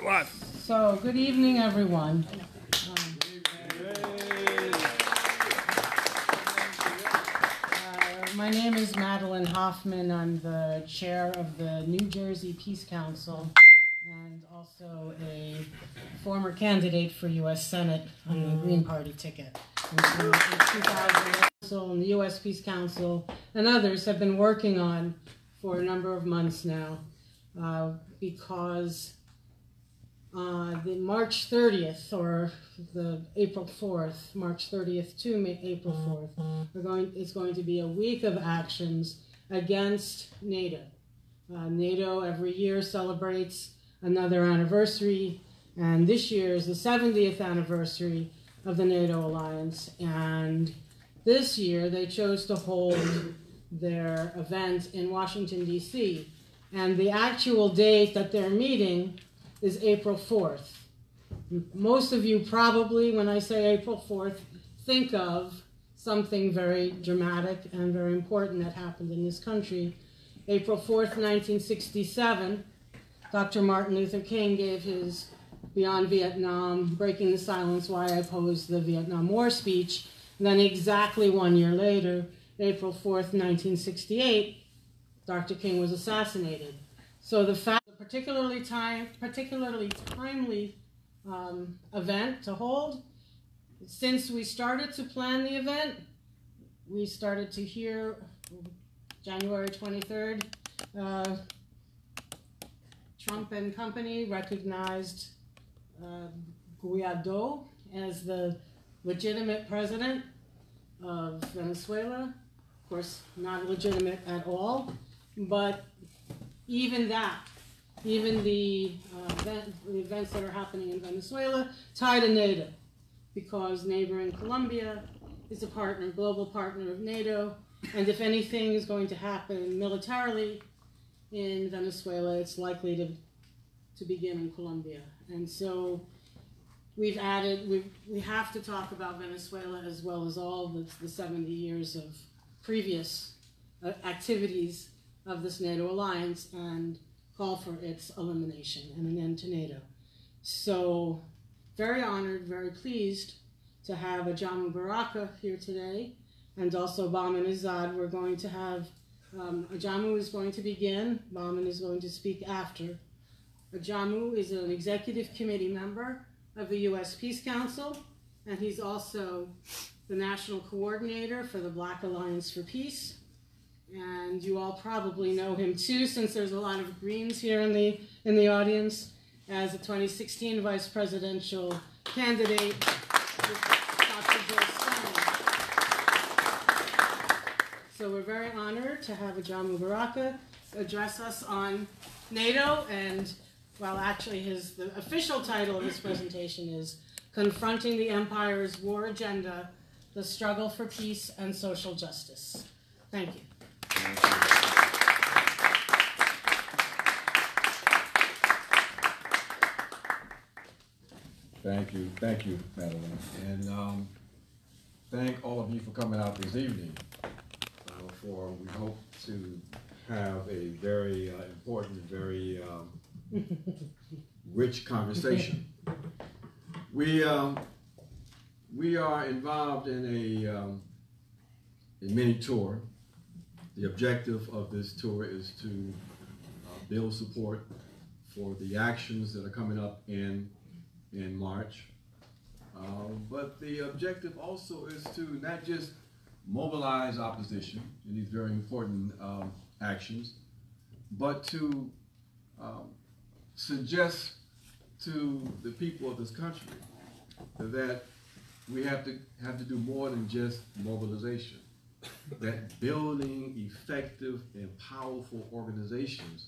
What? So, good evening, everyone. My name is Madeline Hoffman. I'm the chair of the New Jersey Peace Council and also a former candidate for U.S. Senate on the Green Party ticket. In 2000, and the U.S. Peace Council and others have been working on for a number of months now because the March 30th or the April 4th, March 30th to April 4th, it's going to be a week of actions against NATO. NATO every year celebrates another anniversary, and this year is the 70th anniversary of the NATO alliance, and this year they chose to hold their event in Washington, D.C., and the actual date that they're meeting is April 4th. Most of you probably, when I say April 4th, think of something very dramatic and very important that happened in this country. April 4th, 1967, Dr. Martin Luther King gave his Beyond Vietnam, Breaking the Silence, Why I Opposed the Vietnam War speech. And then exactly 1 year later, April 4th, 1968, Dr. King was assassinated. So the fact particularly timely event to hold. Since we started to plan the event, we started to hear January 23rd, Trump and company recognized Guaido as the legitimate president of Venezuela. Of course, not legitimate at all, but even that, even the events that are happening in Venezuela tie to NATO, because neighboring Colombia is a partner, global partner of NATO, and if anything is going to happen militarily in Venezuela, it's likely to begin in Colombia. And so we've added, we have to talk about Venezuela as well as all the 70 years of previous activities of this NATO alliance and call for its elimination and an end to NATO. So very honored, very pleased to have Ajamu Baraka here today, and also Bahman Azad. We're going to have, Ajamu is going to begin, Bahman is going to speak after. Ajamu is an executive committee member of the U.S. Peace Council, and he's also the national coordinator for the Black Alliance for Peace. And you all probably know him too, since there's a lot of Greens here in the audience, as a 2016 vice presidential candidate with Dr. Joe Stein. So we're very honored to have Ajamu Baraka address us on NATO, and well, actually the official title of his presentation is Confronting the Empire's War Agenda, the Struggle for Peace and Social Justice. Thank you. Thank you, Madeline, and thank all of you for coming out this evening. We hope to have a very important, very rich conversation. We are involved in a mini tour. The objective of this tour is to build support for the actions that are coming up in March. But the objective also is to not just mobilize opposition in these very important actions, but to suggest to the people of this country that we have to do more than just mobilization. That building effective and powerful organizations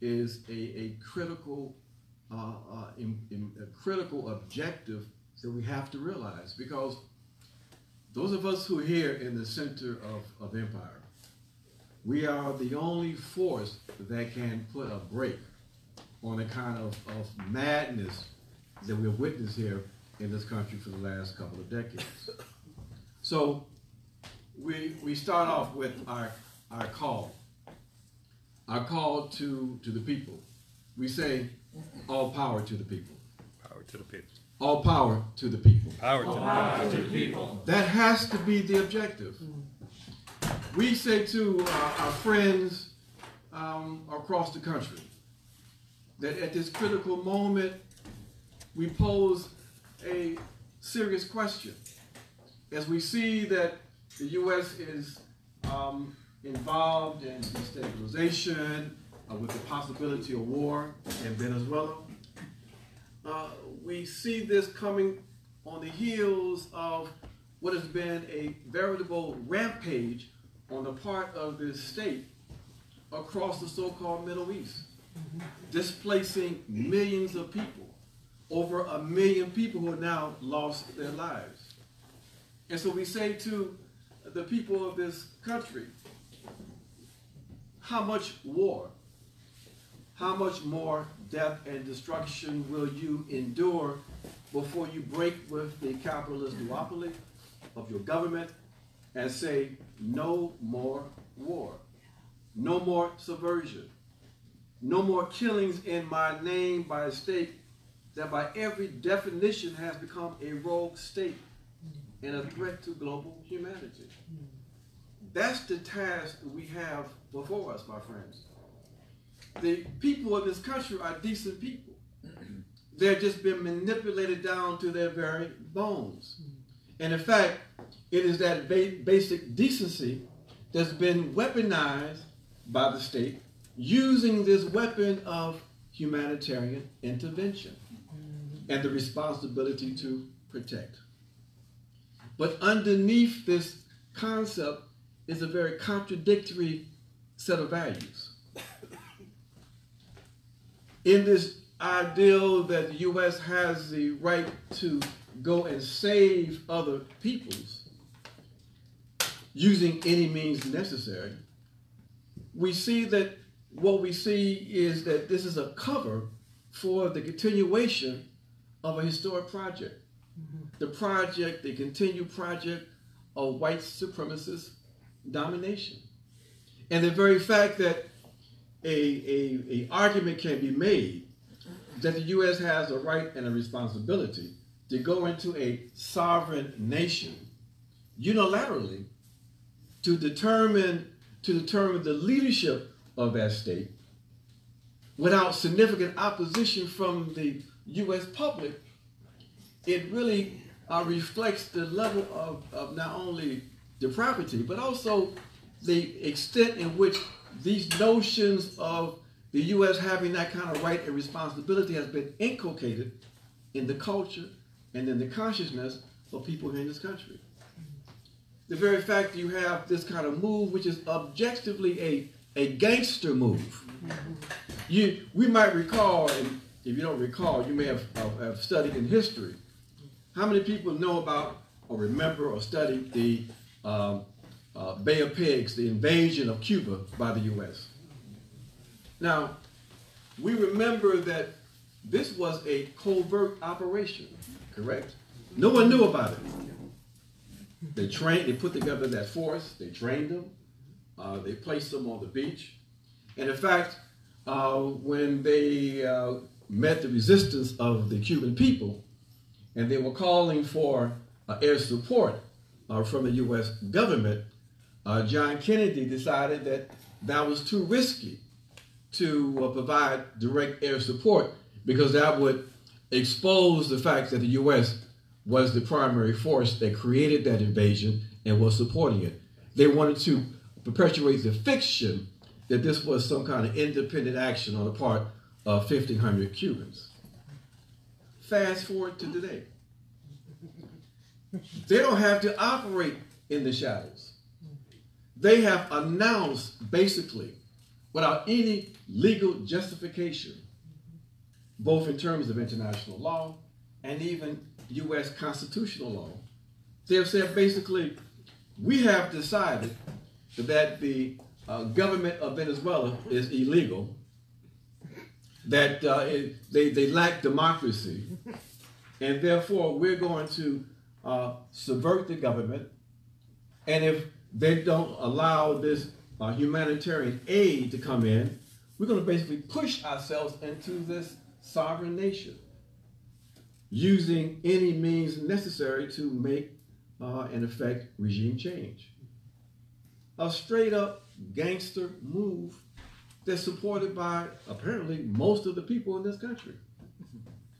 is a critical critical objective that we have to realize, because those of us who are here in the center of empire, we are the only force that can put a brake on the kind of madness that we've witnessed here in this country for the last couple of decades. So we start off with our call to the people. We say, All power to the people. Power to the people. All power to the people. Power to the people. That has to be the objective. We say to our friends across the country that at this critical moment, we pose a serious question. As we see that the U.S. is involved in destabilization with the possibility of war in Venezuela, we see this coming on the heels of what has been a veritable rampage on the part of this state across the so-called Middle East, displacing millions of people. Over 1 million people who have now lost their lives. And so we say to the people of this country, how much war, how much more death and destruction will you endure before you break with the capitalist duopoly of your government and say, no more war, no more subversion, no more killings in my name by a state that by every definition has become a rogue state and a threat to global humanity. That's the task we have before us, my friends. The people of this country are decent people. They've just been manipulated down to their very bones. And in fact, it is that basic decency that's been weaponized by the state using this weapon of humanitarian intervention and the responsibility to protect. But underneath this concept is a very contradictory set of values. In this ideal that the U.S. has the right to go and save other peoples using any means necessary, we see that what we see is that this is a cover for the continuation of a historic project. The continued project of white supremacist domination. And the very fact that a argument can be made that the U.S. has a right and a responsibility to go into a sovereign nation unilaterally to determine the leadership of that state without significant opposition from the U.S. public, it really reflects the level of not only depravity, but also the extent in which these notions of the U.S. having that kind of right and responsibility has been inculcated in the culture and in the consciousness of people here in this country. The very fact that you have this kind of move, which is objectively a gangster move. We might recall, and if you don't recall, you may have studied in history, how many people know about or remember or studied the Bay of Pigs, the invasion of Cuba by the U.S. Now, we remember that this was a covert operation, correct? No one knew about it. They put together that force, they trained them, they placed them on the beach. And in fact, when they met the resistance of the Cuban people, and they were calling for air support from the U.S. government, John Kennedy decided that that was too risky to provide direct air support because that would expose the fact that the U.S. was the primary force that created that invasion and was supporting it. They wanted to perpetuate the fiction that this was some kind of independent action on the part of 1,500 Cubans. Fast forward to today. They don't have to operate in the shadows. They have announced, basically, without any legal justification, both in terms of international law and even U.S. constitutional law, they have said, basically, we have decided that the government of Venezuela is illegal, that they lack democracy, and therefore we're going to subvert the government, and if they don't allow this humanitarian aid to come in, we're going to basically push ourselves into this sovereign nation, using any means necessary to make and effect regime change. A straight up gangster move that's supported by apparently most of the people in this country.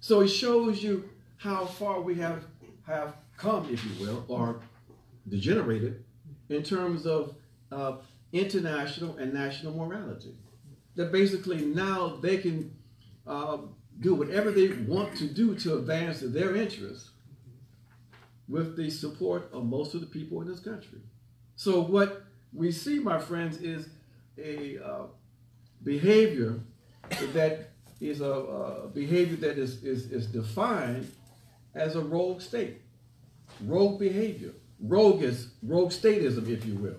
So it shows you how far we have come, if you will, or degenerated in terms of international and national morality. That basically now they can do whatever they want to do to advance their interests with the support of most of the people in this country. So what we see, my friends, is a behavior that is a behavior that is defined as a rogue state, rogue behavior, rogue statism, if you will.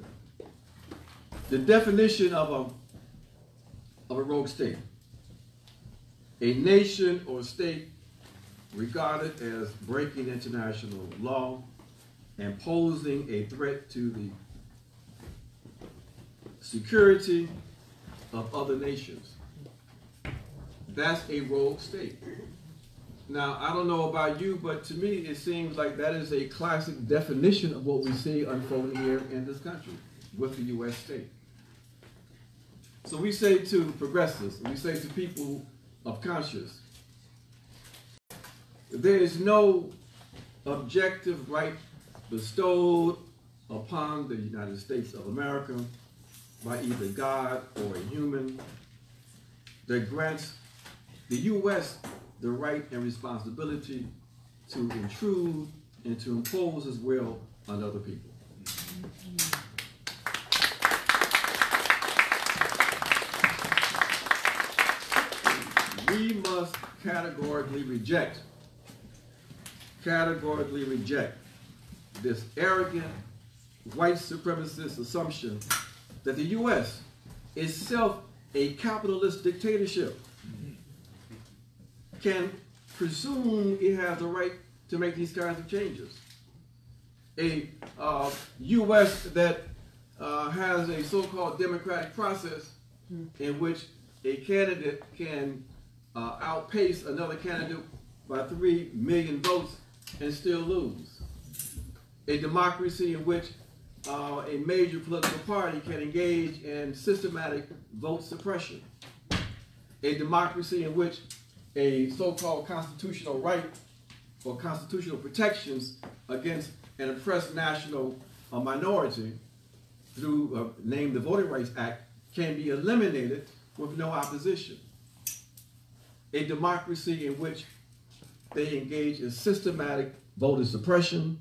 The definition of a rogue state: a nation or state regarded as breaking international law and posing a threat to the security of other nations. That's a rogue state. Now, I don't know about you, but to me, it seems like that is a classic definition of what we see unfolding here in this country with the U.S. state. So we say to progressives, we say to people of conscience, there is no objective right bestowed upon the United States of America by either God or a human that grants the U.S. the right and responsibility to intrude and to impose his will on other people. We must categorically reject this arrogant white supremacist assumption that the U.S. is itself a capitalist dictatorship, can presume it has the right to make these kinds of changes. A U.S. that has a so-called democratic process in which a candidate can outpace another candidate by 3 million votes and still lose. A democracy in which a major political party can engage in systematic vote suppression. A democracy in which a so-called constitutional right or constitutional protections against an oppressed national minority through named the Voting Rights Act can be eliminated with no opposition. A democracy in which they engage in systematic voter suppression,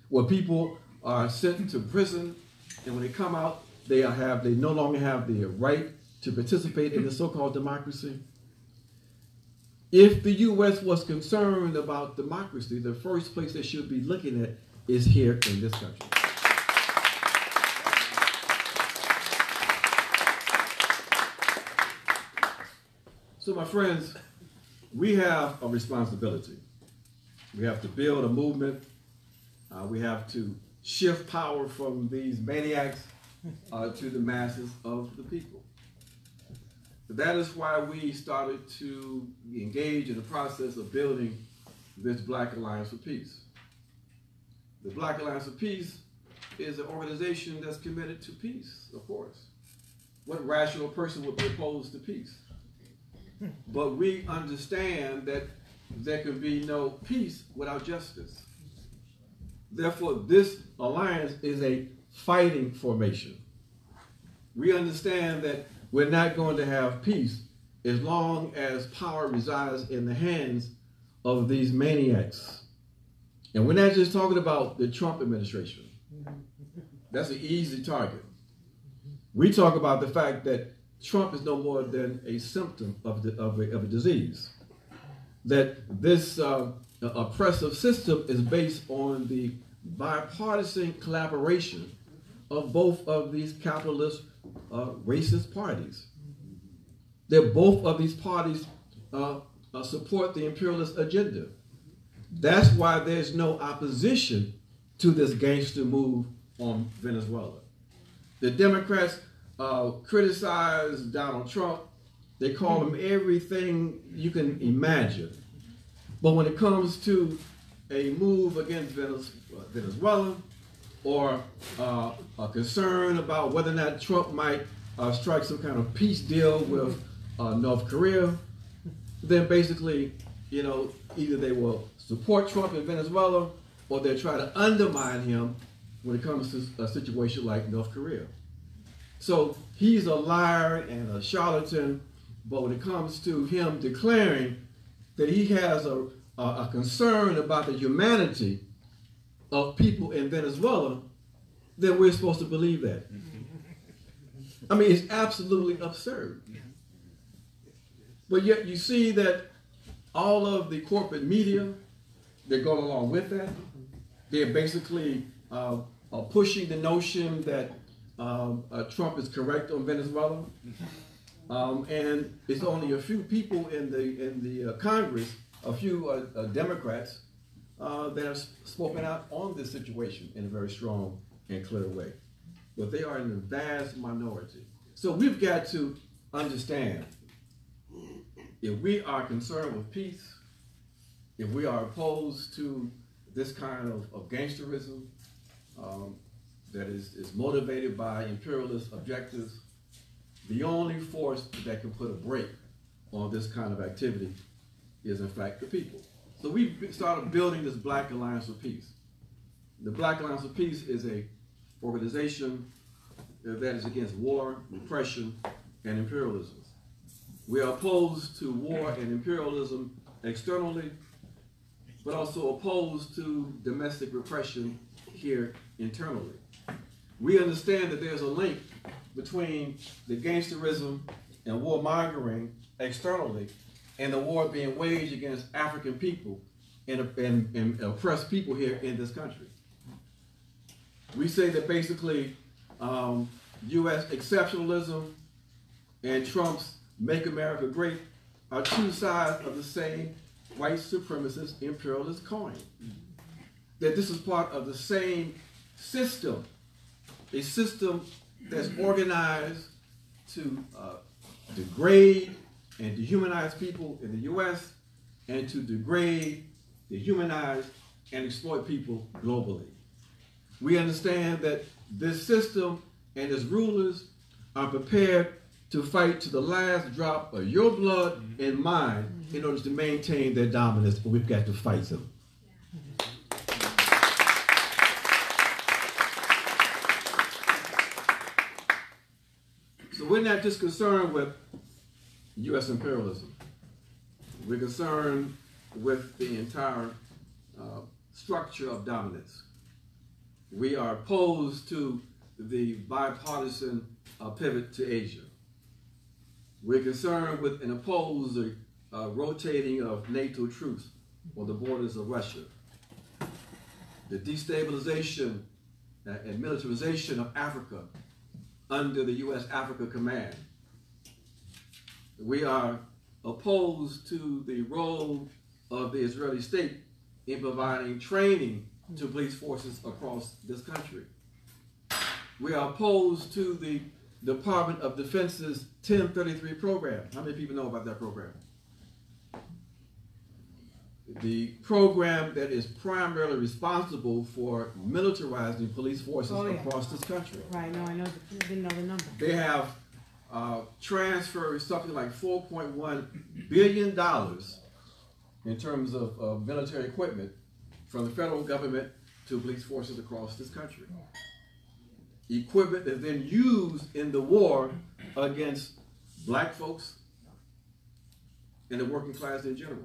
where people are sent to prison, and when they come out, they no longer have the right to participate in the so-called democracy. If the U.S. was concerned about democracy, the first place they should be looking at is here in this country. So, my friends, we have a responsibility. We have to build a movement. We have to shift power from these maniacs to the masses of the people. That is why we started to engage in the process of building this Black Alliance for Peace. The Black Alliance for Peace is an organization that's committed to peace, of course. What rational person would be opposed to peace? But we understand that there can be no peace without justice. Therefore, this alliance is a fighting formation. We understand that we're not going to have peace as long as power resides in the hands of these maniacs. And we're not just talking about the Trump administration. That's an easy target. We talk about the fact that Trump is no more than a symptom of a disease. That this oppressive system is based on the bipartisan collaboration of both of these capitalist racist parties. That both of these parties support the imperialist agenda. That's why there's no opposition to this gangster move on Venezuela. The Democrats criticize Donald Trump. They call them everything you can imagine. But when it comes to a move against Venezuela, or a concern about whether or not Trump might strike some kind of peace deal with North Korea, then basically, you know, either they will support Trump in Venezuela or they'll try to undermine him when it comes to a situation like North Korea. So he's a liar and a charlatan, but when it comes to him declaring that he has a concern about the humanity of people in Venezuela, then we're supposed to believe that. I mean, it's absolutely absurd. But yet you see that all of the corporate media, they're going along with that. They're basically pushing the notion that Trump is correct on Venezuela. And it's only a few people in the Congress, a few Democrats, that have spoken out on this situation in a very strong and clear way. But they are in the vast minority. So we've got to understand, if we are concerned with peace, if we are opposed to this kind of gangsterism that is motivated by imperialist objectives, the only force that can put a brake on this kind of activity is in fact the people. So we started building this Black Alliance for Peace. The Black Alliance for Peace is an organization that is against war, repression, and imperialism. We are opposed to war and imperialism externally, but also opposed to domestic repression here internally. We understand that there's a link between the gangsterism and warmongering externally and the war being waged against African people and oppressed people here in this country. We say that basically U.S. exceptionalism and Trump's Make America Great are two sides of the same white supremacist imperialist coin. That this is part of the same system, a system that's organized to degrade and dehumanize people in the U.S. and to degrade, dehumanize, and exploit people globally. We understand that this system and its rulers are prepared to fight to the last drop of your blood and mine in order to maintain their dominance, but we've got to fight them. So we're not just concerned with U.S. imperialism. We're concerned with the entire structure of dominance. We are opposed to the bipartisan pivot to Asia. We're concerned with and oppose the rotating of NATO troops on the borders of Russia. The destabilization and militarization of Africa under the U.S. Africa Command. We are opposed to the role of the Israeli state in providing training to police forces across this country. We are opposed to the Department of Defense's 1033 program. How many people know about that program? The program that is primarily responsible for militarizing police forces across this country. Right, no, I know. I didn't know the number. They have transferred something like $4.1 billion in terms of military equipment from the federal government to police forces across this country. Equipment that is then used in the war against black folks and the working class in general.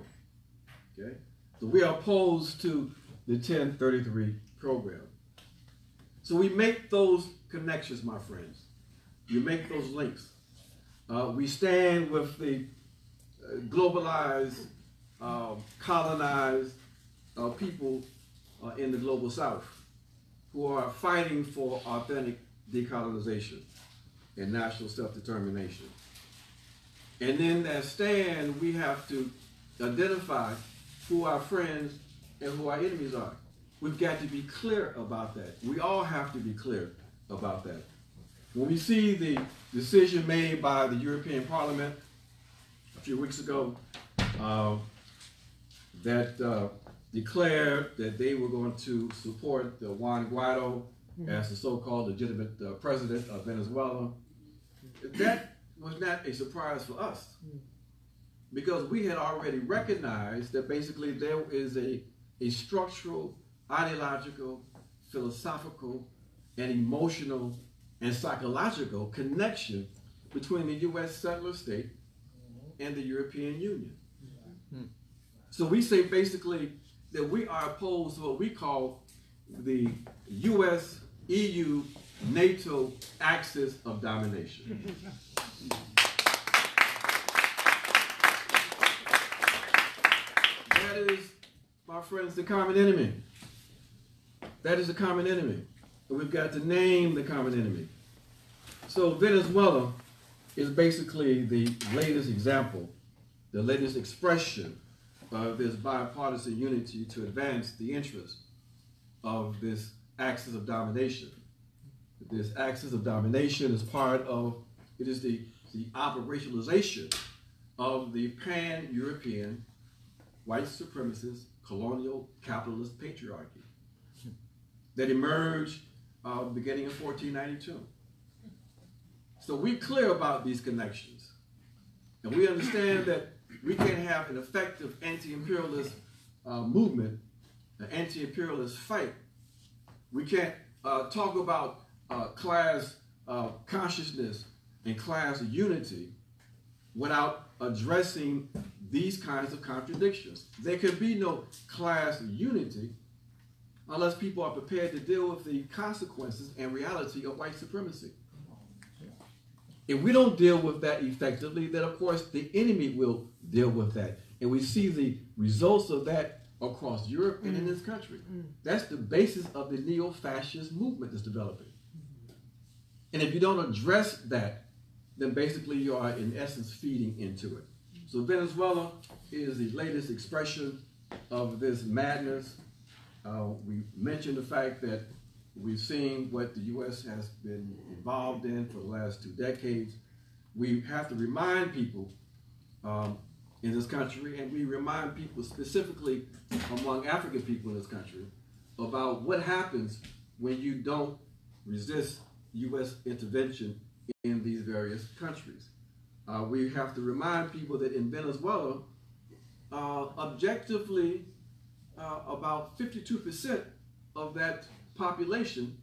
Okay? So we are opposed to the 1033 program. So we make those connections, my friends. You make those links. We stand with the globalized, colonized people in the global south who are fighting for authentic decolonization and national self-determination. And in that stand, we have to identify who our friends and who our enemies are. We've got to be clear about that. We all have to be clear about that. When we see the decision made by the European Parliament a few weeks ago that declared that they were going to support Juan Guaido as the so-called legitimate president of Venezuela. That was not a surprise for us, because we had already recognized that basically there is a structural, ideological, philosophical, and emotional and psychological connection between the U.S. settler state and the European Union. So we say basically that we are opposed to what we call the U.S., EU, NATO axis of domination. That is, my friends, the common enemy. That is the common enemy. And we've got to name the common enemy. So Venezuela is basically the latest example, the latest expression of this bipartisan unity to advance the interests of this axis of domination. This axis of domination is part of, it is the operationalization of the pan-European white supremacist colonial capitalist patriarchy that emerged beginning in 1492. So we're clear about these connections. And we understand that we can't have an effective anti-imperialist movement, an anti-imperialist fight. We can't talk about class consciousness and class unity without addressing these kinds of contradictions. There can be no class unity unless people are prepared to deal with the consequences and reality of white supremacy. If we don't deal with that effectively, then of course the enemy will deal with that. And we see the results of that across Europe and in this country. That's the basis of the neo-fascist movement that's developing. And if you don't address that, then basically you are in essence feeding into it. So Venezuela is the latest expression of this madness. We mentioned the fact that we've seen what the U.S. has been involved in for the last 2 decades. We have to remind people in this country, and we remind people specifically among African people in this country, about what happens when you don't resist U.S. intervention in these various countries. We have to remind people that in Venezuela, objectively, about 52% of that population,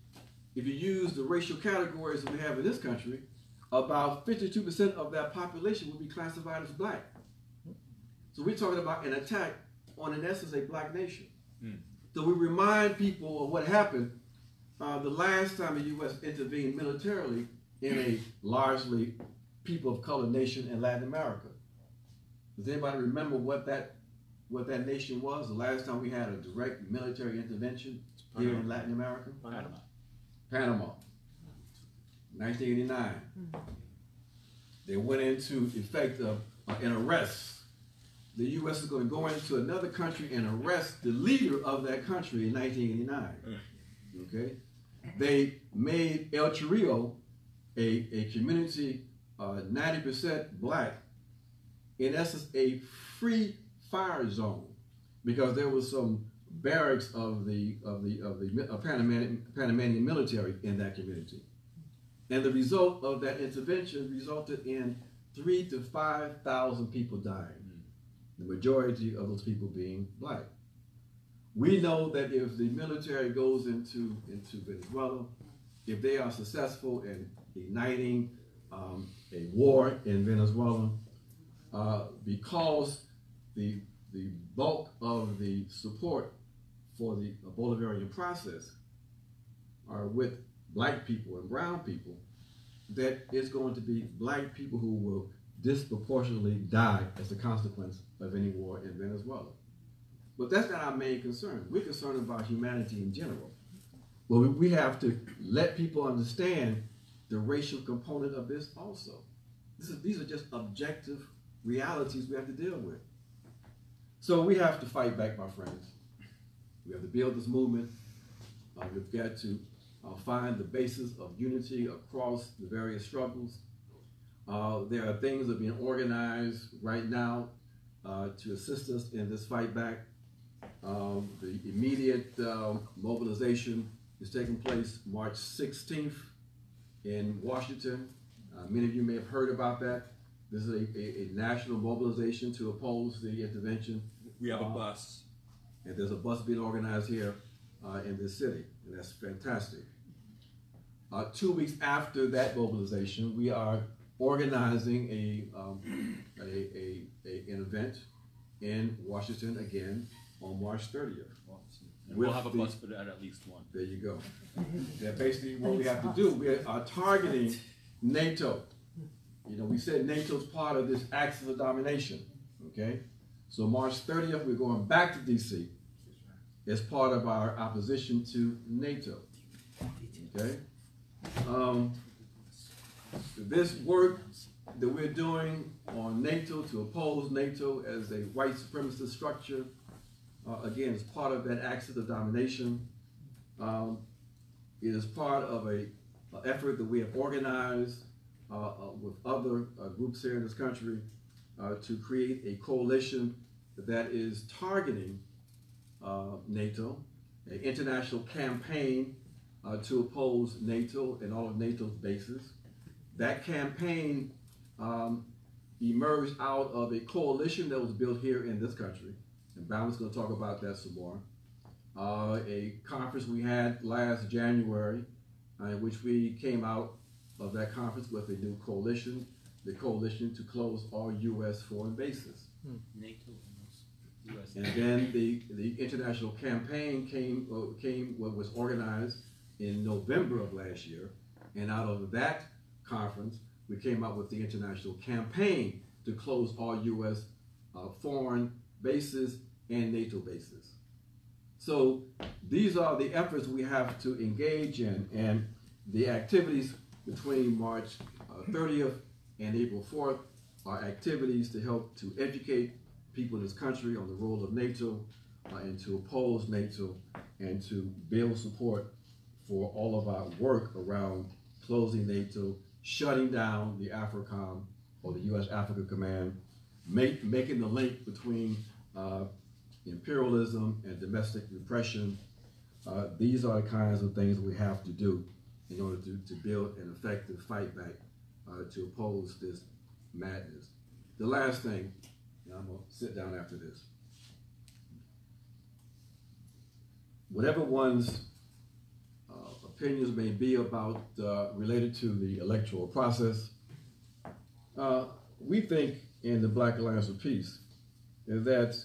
if you use the racial categories that we have in this country, about 52% of that population will be classified as black. So we're talking about an attack on, in essence, a black nation. So we remind people of what happened the last time the U.S. intervened militarily in a largely people of color nation in Latin America. Does anybody remember what that nation was? The last time we had a direct military intervention here in Latin America? Panama. 1989. They went into effect of an arrest. The U.S. is going to go into another country and arrest the leader of that country in 1989. Okay? They made El Chorrillo a community 90% black, in essence a free fire zone, because there was some barracks of the Panamanian military in that community. And the result of that intervention resulted in 3,000 to 5,000 people dying, the majority of those people being black. We know that if the military goes into Venezuela, if they are successful in igniting a war in Venezuela, because the bulk of the support for the Bolivarian process are with black people and brown people, that it's going to be black people who will disproportionately die as a consequence of any war in Venezuela. But that's not our main concern. We're concerned about humanity in general. Well, we have to let people understand the racial component of this also. These are just objective realities we have to deal with. So we have to fight back, my friends. We have to build this movement. We've got to find the basis of unity across the various struggles. There are things that are being organized right now to assist us in this fight back. The immediate mobilization is taking place March 16th in Washington. Many of you may have heard about that. This is a national mobilization to oppose the intervention. We have a bus. And there's a bus being organized here in this city, and that's fantastic. 2 weeks after that mobilization, we are organizing an event in Washington again on March 30th. And we'll have a bus for that, at least one. There you go. That's basically what we have to do. We are targeting NATO. You know, we said NATO's part of this axis of domination, okay? So March 30th, we're going back to DC as part of our opposition to NATO, okay? This work that we're doing on NATO to oppose NATO as a white supremacist structure, again, is part of that axis of domination. It is part of an effort that we have organized with other groups here in this country to create a coalition that is targeting NATO, an international campaign to oppose NATO and all of NATO's bases. That campaign emerged out of a coalition that was built here in this country, and Bound's going to talk about that some more. A conference we had last January in which we came out of that conference with a new coalition, the coalition to close all U.S. foreign bases. NATO and US. And then the international campaign was organized in November of last year, and out of that conference, we came out with the international campaign to close all U.S. Foreign bases and NATO bases. So these are the efforts we have to engage in, and the activities between March 30th and April 4th are activities to help to educate people in this country on the role of NATO and to oppose NATO and to build support for all of our work around closing NATO, shutting down the AFRICOM or the U.S. Africa Command, making the link between imperialism and domestic repression. These are the kinds of things we have to do in order to build an effective fight back to oppose this madness. The last thing, and I'm going to sit down after this. Whatever one's opinions may be about related to the electoral process, we think in the Black Alliance for Peace is that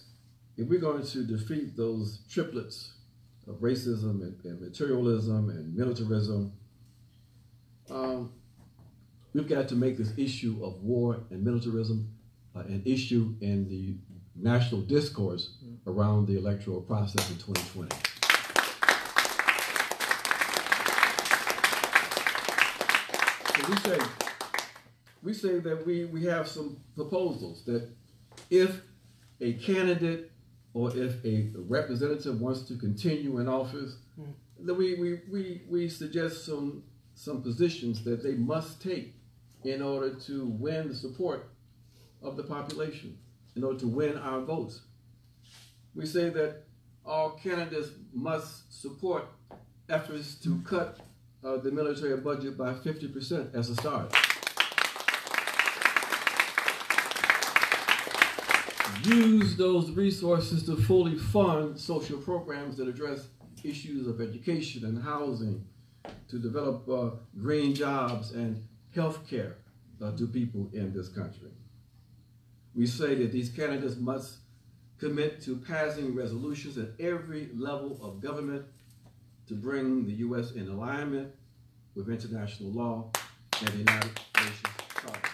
if we're going to defeat those triplets of racism and materialism and militarism, we've got to make this issue of war and militarism an issue in the national discourse around the electoral process in 2020. So we say that we have some proposals that if a candidate or if a representative wants to continue in office, then we suggest some positions that they must take in order to win the support of the population, in order to win our votes. We say that all candidates must support efforts to cut the military budget by 50% as a start. Use those resources to fully fund social programs that address issues of education and housing, to develop green jobs and health care to people in this country. We say that these candidates must commit to passing resolutions at every level of government to bring the U.S. in alignment with international law and the United Nations Charter.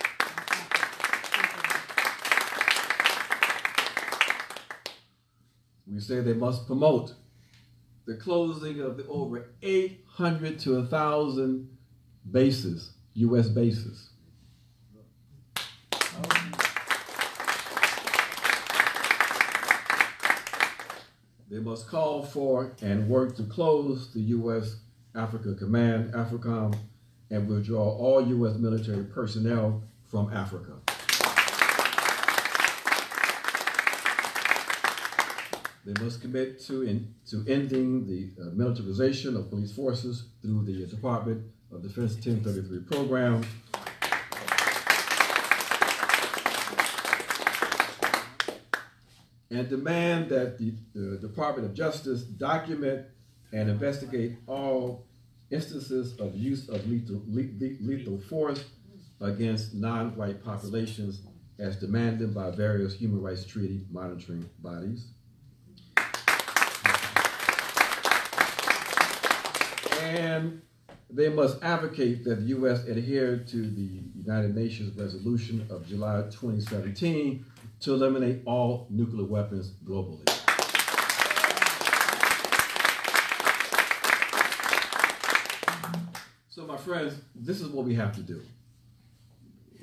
We say they must promote the closing of the over 800 to 1,000 bases, U.S. bases. They must call for and work to close the U.S. Africa Command, AFRICOM, and withdraw all U.S. military personnel from Africa. They must commit to ending the militarization of police forces through the Department of Defense 1033 program. And demand that the Department of Justice document and investigate all instances of use of lethal force against non-white populations as demanded by various human rights treaty monitoring bodies. And they must advocate that the U.S. adhere to the United Nations resolution of July 2017 to eliminate all nuclear weapons globally. So my friends, this is what we have to do.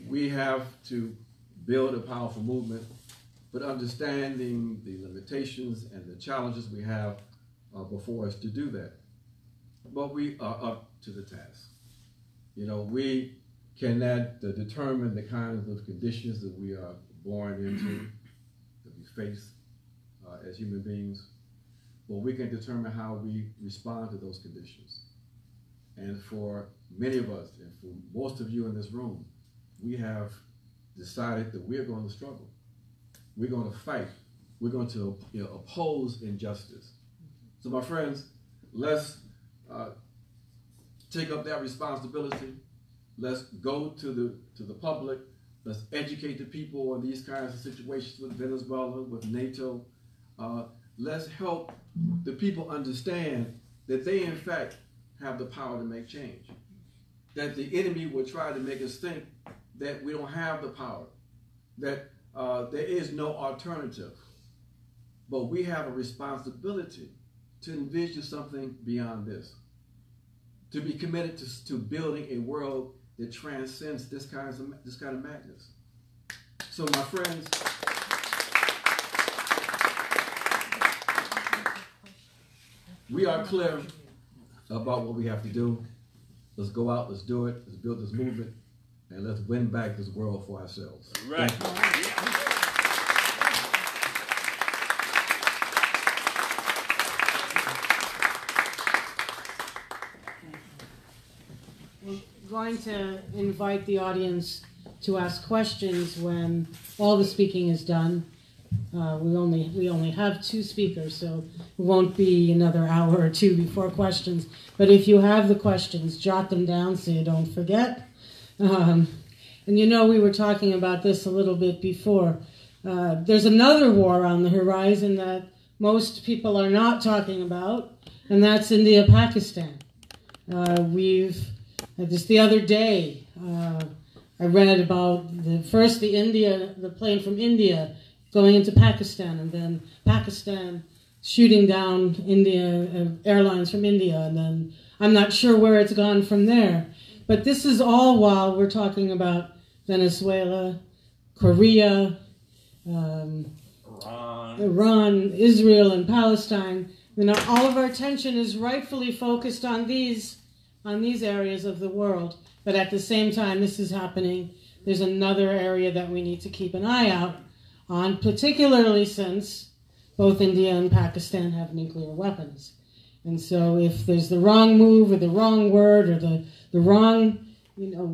We have to build a powerful movement, but understanding the limitations and the challenges we have before us to do that. But we are up to the task. You know, we cannot determine the kinds of conditions that we are born into, that we face as human beings, but we can determine how we respond to those conditions. And for many of us, and for most of you in this room, we have decided that we're going to struggle. We're going to fight. We're going to oppose injustice. So my friends, let's take up that responsibility. Let's go to the public. Let's educate the people on these kinds of situations with Venezuela, with NATO. Let's help the people understand that they, in fact, have the power to make change. That the enemy will try to make us think that we don't have the power, that there is no alternative. But we have a responsibility to envision something beyond this, to be committed to building a world that transcends this kind of madness. So my friends, we are clear about what we have to do. Let's go out, let's do it, let's build this movement, and let's win back this world for ourselves. Right. We're going to invite the audience to ask questions when all the speaking is done. We only have 2 speakers, so it won't be another hour or 2 before questions. But if you have the questions, jot them down so you don't forget. And you know, we were talking about this a little bit before. There's another war on the horizon that most people are not talking about, and that's India-Pakistan. Just the other day, I read about the plane from India going into Pakistan, and then Pakistan shooting down airlines from India, and then I'm not sure where it's gone from there. But this is all while we're talking about Venezuela, Korea, Iran, Israel, and Palestine. You know, all of our attention is rightfully focused on these areas of the world. But at the same time, this is happening. There's another area that we need to keep an eye out on, particularly since both India and Pakistan have nuclear weapons. And so if there's the wrong move or the wrong word or the wrong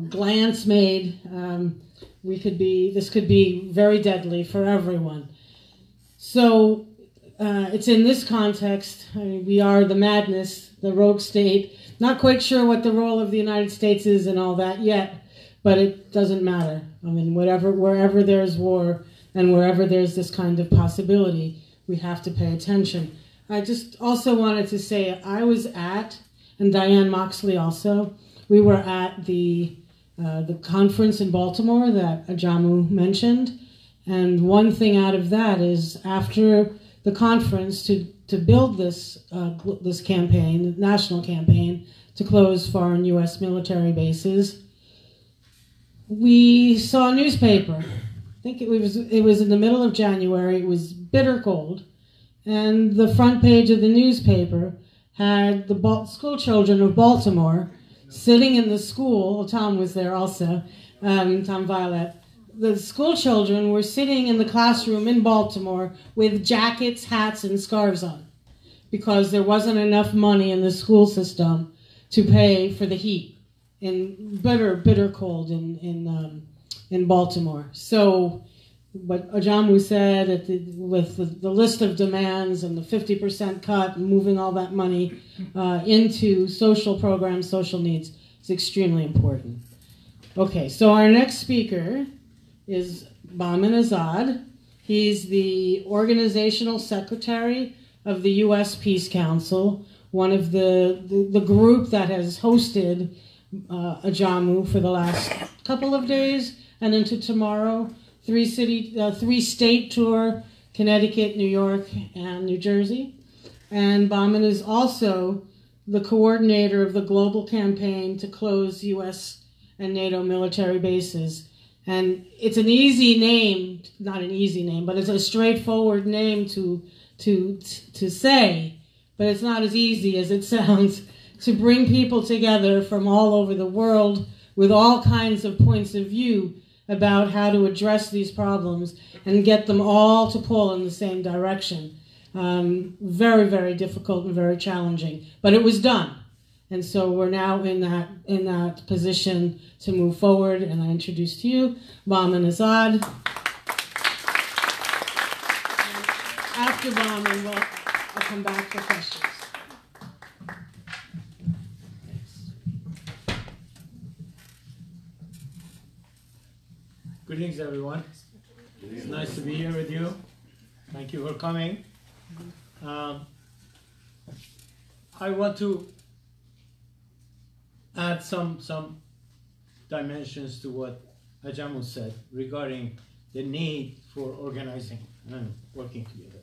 glance made, this could be very deadly for everyone. So it's in this context, we are the madness, the rogue state. Not quite sure what the role of the United States is and all that yet, but it doesn't matter. I mean, wherever there's war and wherever there's this kind of possibility, we have to pay attention. I just also wanted to say I was at, and Diane Moxley also, we were at the conference in Baltimore that Ajamu mentioned, and one thing out of that is after the conference to build this campaign, national campaign, to close foreign U.S. military bases, we saw a newspaper. I think it was in the middle of January. It was bitter cold, and the front page of the newspaper had the school children of Baltimore sitting in the school. Tom was there also, Tom Violet. The school children were sitting in the classroom in Baltimore with jackets, hats, and scarves on because there wasn't enough money in the school system to pay for the heat in bitter cold in Baltimore. So what Ajamu said with the list of demands and the 50% cut and moving all that money into social programs, social needs is extremely important. Okay, so our next speaker is Baman Azad. He's the organizational secretary of the U.S. Peace Council, one of the group that has hosted Ajamu for the last couple of days and into tomorrow. 3-state tour, Connecticut, New York, and New Jersey. And Baman is also the coordinator of the global campaign to close U.S. and NATO military bases. And it's an easy name, not an easy name, but it's a straightforward name to say, but it's not as easy as it sounds to bring people together from all over the world with all kinds of points of view about how to address these problems and get them all to pull in the same direction. Very, very difficult and very challenging, but it was done. And so we're now in that position to move forward, and I introduce to you Baman Azad. After Baman, I'll come back for questions. Greetings, everyone. It's nice to be here with you. Thank you for coming. I want to add some dimensions to what Ajamu said regarding the need for organizing and working together.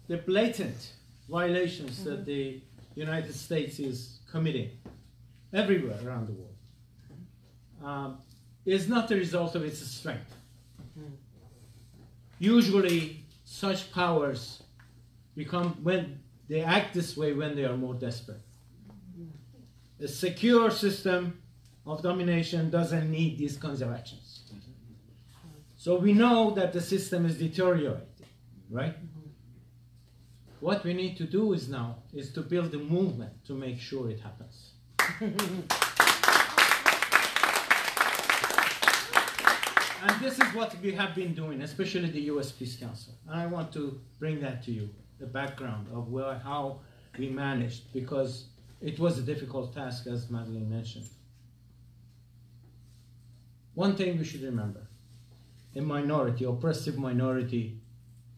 The blatant violations that the United States is committing everywhere around the world is not the result of its strength. Usually, such powers become, when they act this way, when they are more desperate. A secure system of domination doesn't need these kinds of actions. So we know that the system is deteriorating, right? What we need to do is to build a movement to make sure it happens. And this is what we have been doing, especially the U.S. Peace Council. And I want to bring that to you, the background of how we managed, because it was a difficult task, as Madeleine mentioned. One thing we should remember, a minority, oppressive minority,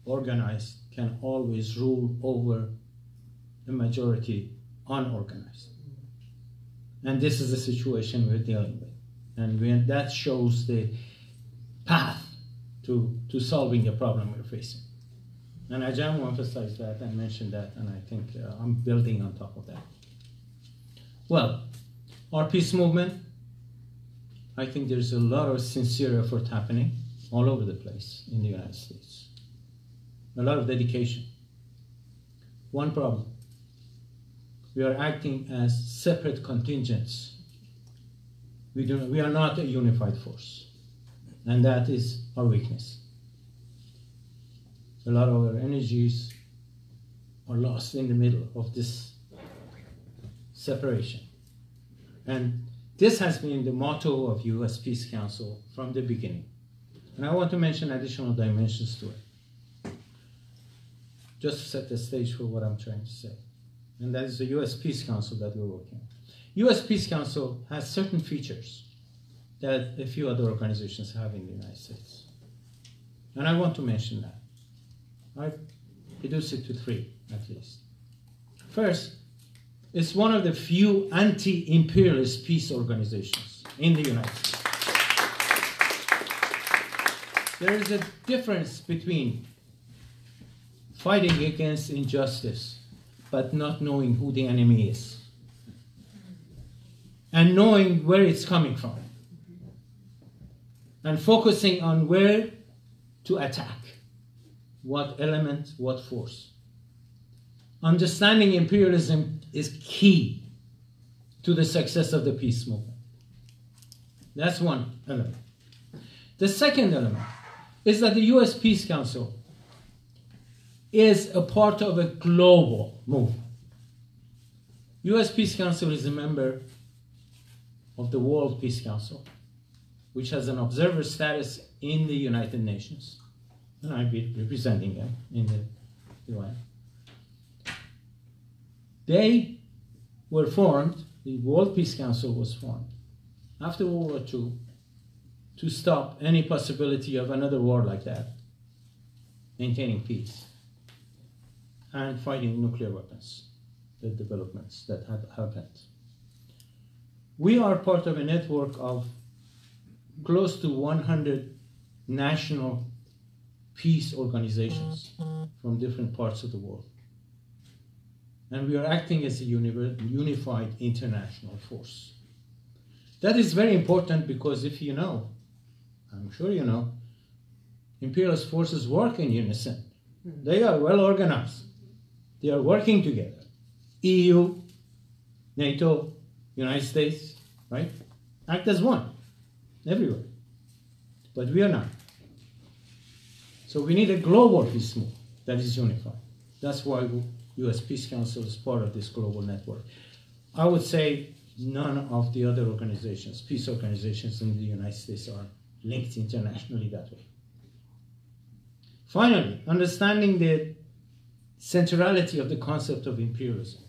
organized, can always rule over a majority unorganized. And this is the situation we're dealing with. And that shows the path to solving the problem we're facing. And Ajamu emphasized that and mentioned that, and I think I'm building on top of that. Well, our peace movement, I think there's a lot of sincere effort happening all over the place in the United States. A lot of dedication. One problem, we are acting as separate contingents. We are not a unified force. And that is our weakness. A lot of our energies are lost in the middle of this separation. And this has been the motto of U.S. Peace Council from the beginning. And I want to mention additional dimensions to it, just to set the stage for what I'm trying to say. And that is the U.S. Peace Council that we're working on. U.S. Peace Council has certain features that a few other organizations have in the United States. And I want to mention that. I've reduced it to 3, at least. First, it's one of the few anti-imperialist peace organizations in the United States. There is a difference between fighting against injustice, but not knowing who the enemy is, and knowing where it's coming from, and focusing on where to attack, what element, what force. Understanding imperialism is key to the success of the peace movement. That's one element. The second element is that the U.S. Peace Council is a part of a global movement. U.S. Peace Council is a member of the World Peace Council, which has an observer status in the United Nations, and I'll be representing them in the UN. They were formed, the World Peace Council was formed after World War II to stop any possibility of another war like that, maintaining peace, and fighting nuclear weapons, the developments that had happened. We are part of a network of close to 100 national peace organizations from different parts of the world. And we are acting as a unified international force. That is very important because if you know, I'm sure you know, imperialist forces work in unison. They are well organized. They are working together. EU, NATO, United States, right? Act as one, everywhere. But we are not. So we need a global peace movement that is unified. That's why U.S. Peace Council is part of this global network. I would say none of the other organizations, peace organizations in the United States, are linked internationally that way. Finally, understanding the centrality of the concept of imperialism,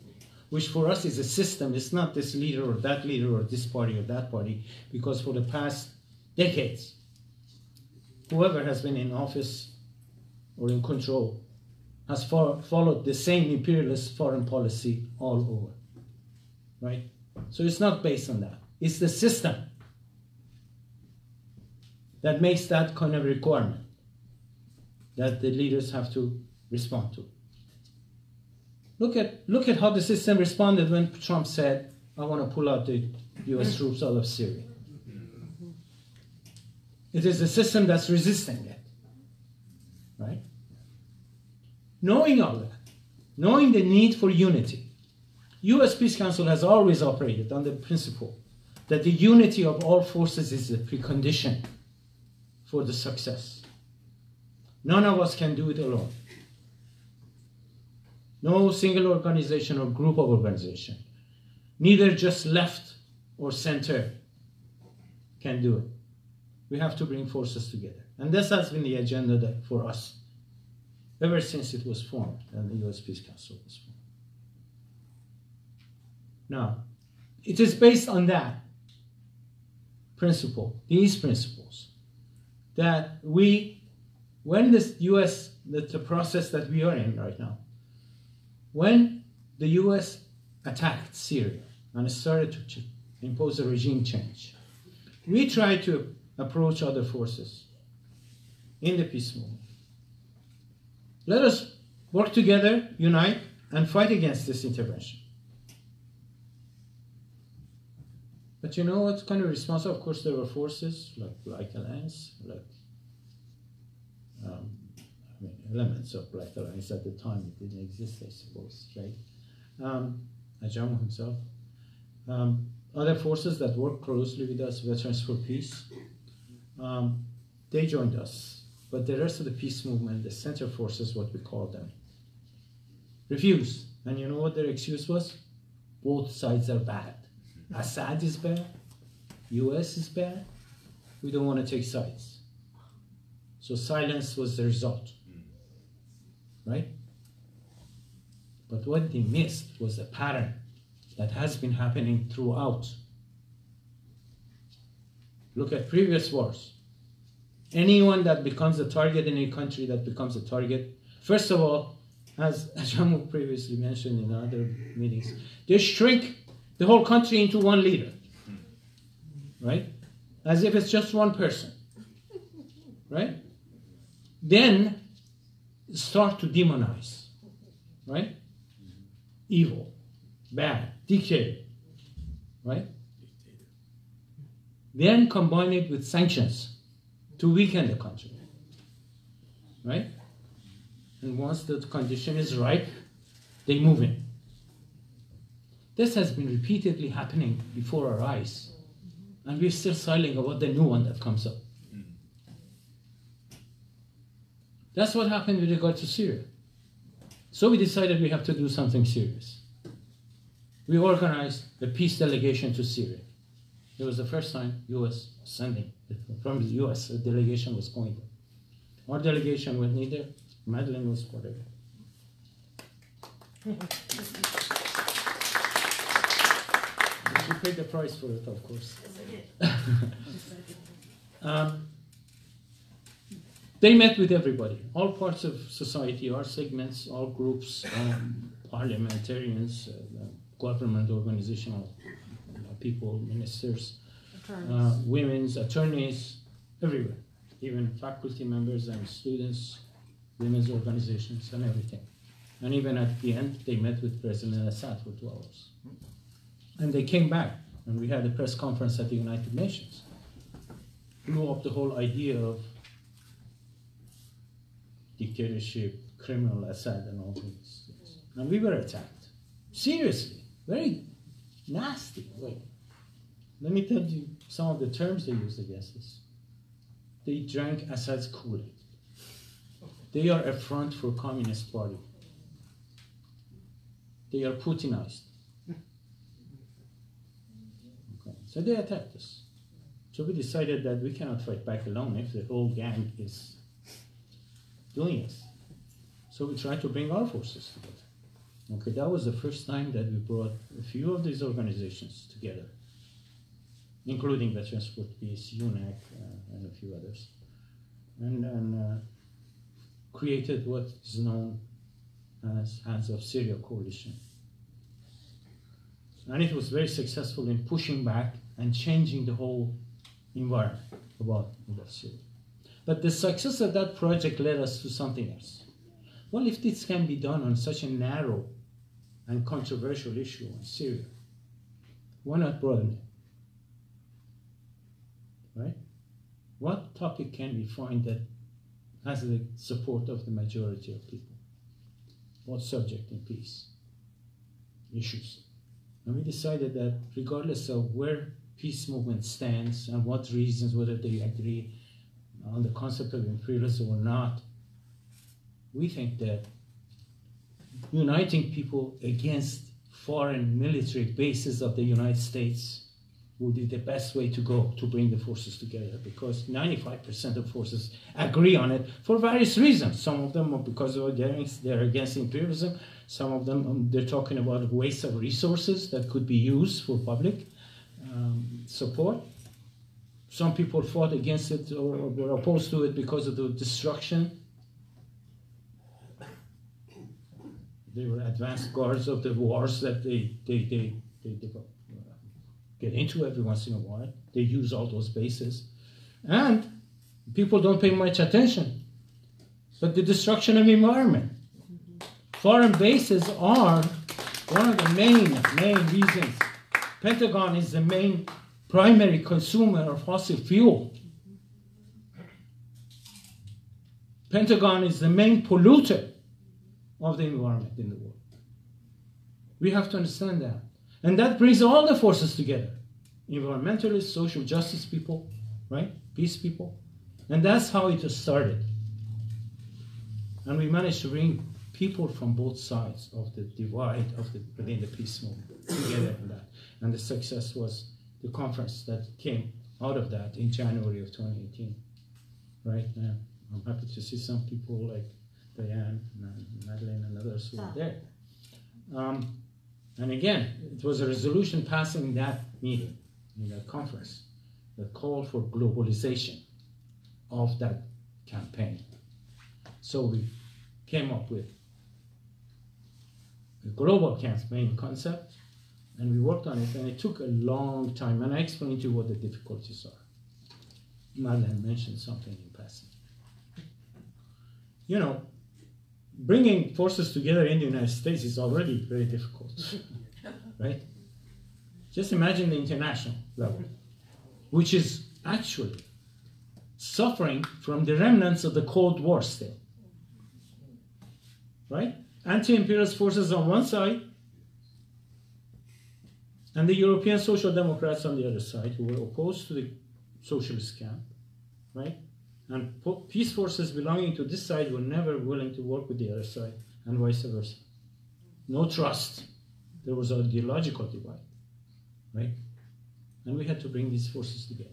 which for us is a system. It's not this leader or that leader or this party or that party, because for the past decades, whoever has been in office or in control has followed the same imperialist foreign policy all over, right? So it's not based on that. It's the system that makes that kind of requirement that the leaders have to respond to. Look at how the system responded when Trump said, I want to pull out the US troops out of Syria. It is the system that's resisting it, right? Knowing all that, knowing the need for unity, U.S. Peace Council has always operated on the principle that the unity of all forces is a precondition for the success. None of us can do it alone. No single organization or group of organization, neither just left or center, can do it. We have to bring forces together. And this has been the agenda for us ever since it was formed and the U.S. Peace Council was formed. Now, it is based on that principle, these principles, that when this U.S., the process that we are in right now, when the U.S. attacked Syria and started to impose a regime change, we tried to approach other forces in the peace movement. Let us work together, unite, and fight against this intervention. But you know what kind of response? Of course, there were forces like Black Alliance, like elements of Black Alliance at the time. It didn't exist, I suppose, right? Ajamu himself. Other forces that work closely with us, Veterans for Peace, they joined us. But the rest of the peace movement, the center forces, what we call them, refused. And you know what their excuse was? Both sides are bad. Assad is bad, US is bad, we don't want to take sides. So silence was the result, right? But what they missed was a pattern that has been happening throughout. Look at previous wars. Anyone that becomes a target in a country that becomes a target, first of all, as Ajamu previously mentioned in other meetings, they shrink the whole country into one leader, right? As if it's just one person, right? Then start to demonize, right? Evil, bad, dictator, right? Then combine it with sanctions to weaken the country, right? And once the condition is ripe, they move in. This has been repeatedly happening before our eyes. and we're still silent about the new one that comes up. That's what happened with regard to Syria. So we decided we have to do something serious. We organized a peace delegation to Syria. It was the first time U.S. sending, from the U.S. a delegation was going there. Our delegation went neither. Madeline was part of it. She paid the price for it, of course. They met with everybody, all parts of society, all segments, all groups, parliamentarians, government organizational people, ministers, women's attorneys, everywhere, even faculty members and students, women's organizations, and everything. And even at the end, they met with President Assad for 2 hours. And they came back, and we had a press conference at the United Nations. Blew up the whole idea of dictatorship, criminal Assad, and all these things. And we were attacked. Seriously, very nasty way. Let me tell you some of the terms they used against us. They drank Assad's Kool-Aid. They are a front for Communist Party. They are Putinized. Okay. So they attacked us. So we decided that we cannot fight back alone if the whole gang is doing it. So we tried to bring our forces together. Okay, that was the first time that we brought a few of these organizations together, including Veterans for Peace, UNAC, and a few others, and created what is known as Hands of Syria Coalition. And it was very successful in pushing back and changing the whole environment about Syria. But the success of that project led us to something else. Well, if this can be done on such a narrow and controversial issue in Syria, why not broaden it? Right? What topic can we find that has the support of the majority of people? What subject in peace? Issues. And we decided that regardless of where peace movement stands and what reasons, whether they agree on the concept of imperialism or not, we think that uniting people against foreign military bases of the United States would be the best way to go to bring the forces together, because 95% of forces agree on it for various reasons. Some of them are because they're against imperialism. Some of them, they're talking about waste of resources that could be used for public support. Some people fought against it or were opposed to it because of the destruction. They were advanced guards of the wars that they get into every once in a while. They use all those bases. And people don't pay much attention. But the destruction of environment. Foreign bases are one of the main reasons. Pentagon is the main primary consumer of fossil fuel. Pentagon is the main polluter of the environment in the world. We have to understand that. And that brings all the forces together. Environmentalists, social justice people, right? Peace people. And that's how it started. And we managed to bring people from both sides of the divide within the peace movement together in that. And the success was the conference that came out of that in January of 2018. Right? And I'm happy to see some people like Diane and Madeline and others who were there. And again, it was a resolution passing that meeting, in that conference, that called for globalization of that campaign. So we came up with a global campaign concept, and we worked on it, and it took a long time, and I explained to you what the difficulties are. Madeline mentioned something in passing. You know, bringing forces together in the United States is already very difficult, right? Just imagine the international level, which is actually suffering from the remnants of the Cold War still, right? Anti-imperialist forces on one side, And the European Social Democrats on the other side, who were opposed to the socialist camp, right? And peace forces belonging to this side were never willing to work with the other side, and vice versa. No trust. There was an ideological divide, right? And we had to bring these forces together.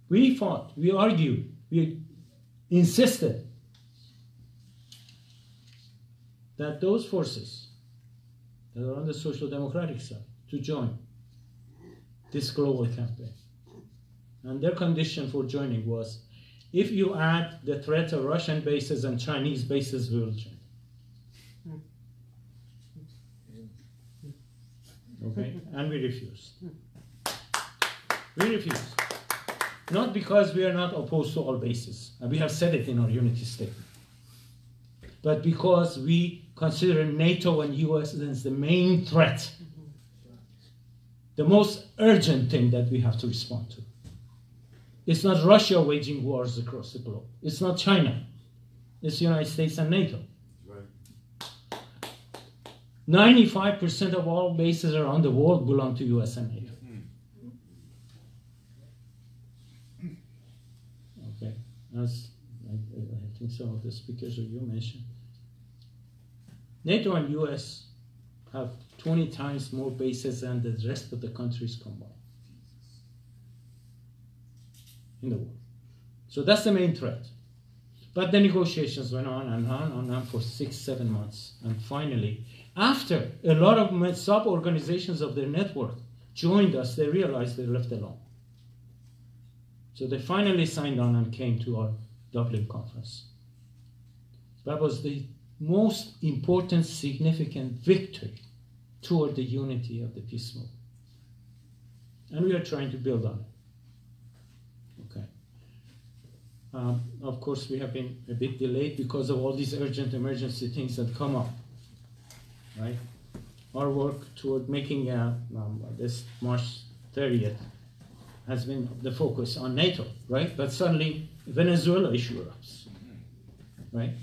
We fought, we argued, we insisted that those forces that are on the social democratic side to join this global campaign. And their condition for joining was, if you add the threat of Russian bases and Chinese bases, we will join. Okay, and we refused. We refused. Not because we are not opposed to all bases, and we have said it in our unity statement, but because we consider NATO and US as the main threat, the most urgent thing that we have to respond to. It's not Russia waging wars across the globe. It's not China. It's the United States and NATO. Right. 95% of all bases around the world belong to US and NATO. Okay, as I think some of the speakers or you mentioned, NATO and US have 20 times more bases than the rest of the countries combined in the world. So that's the main threat. But the negotiations went on and on and on for 6-7 months. And finally, after a lot of sub-organizations of their network joined us, they realized they left alone. So they finally signed on and came to our Dublin conference. That was the most important, significant victory toward the unity of the peace movement. And we are trying to build on it. Okay. Of course, we have been a bit delayed because of all these urgent emergency things that come up, right? Our work toward making this March 30th has been the focus on NATO, right? But suddenly, Venezuela issue erupts, right?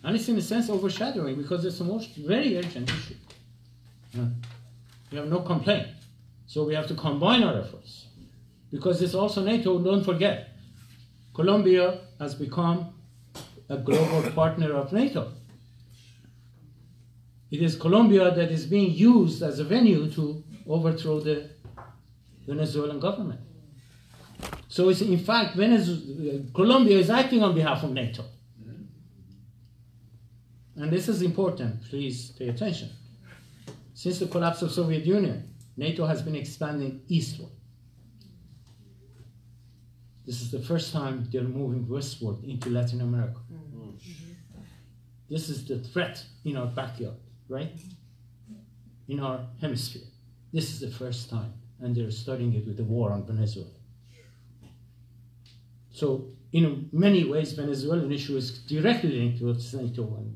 And it's in a sense overshadowing because it's the most very urgent issue. We have no complaint. So we have to combine our efforts. Because it's also NATO, don't forget, Colombia has become a global partner of NATO. It is Colombia that is being used as a venue to overthrow the Venezuelan government. So it's in fact, Colombia is acting on behalf of NATO. And this is important, please pay attention. Since the collapse of the Soviet Union, NATO has been expanding eastward. This is the first time they're moving westward into Latin America. This is the threat in our backyard, right? In our hemisphere. This is the first time, and they're studying it with the war on Venezuela. So, in many ways, Venezuelan issue is directly linked to NATO and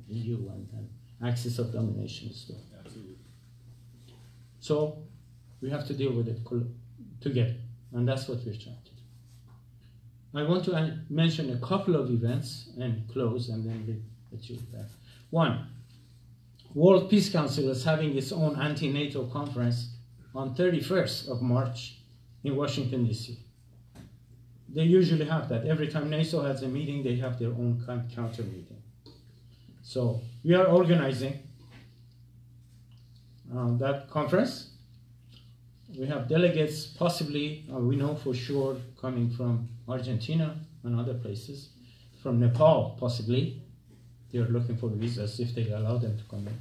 EU and axis of domination as well. Absolutely. So, we have to deal with it together, and that's what we're trying to do. I want to mention a couple of events and close, and then let you back. One, World Peace Council is having its own anti-NATO conference on 31st of March in Washington, D.C. They usually have that. Every time NATO has a meeting, they have their own counter meeting. So we are organizing that conference. We have delegates possibly, we know for sure, coming from Argentina and other places, from Nepal possibly. They are looking for visas if they allow them to come in.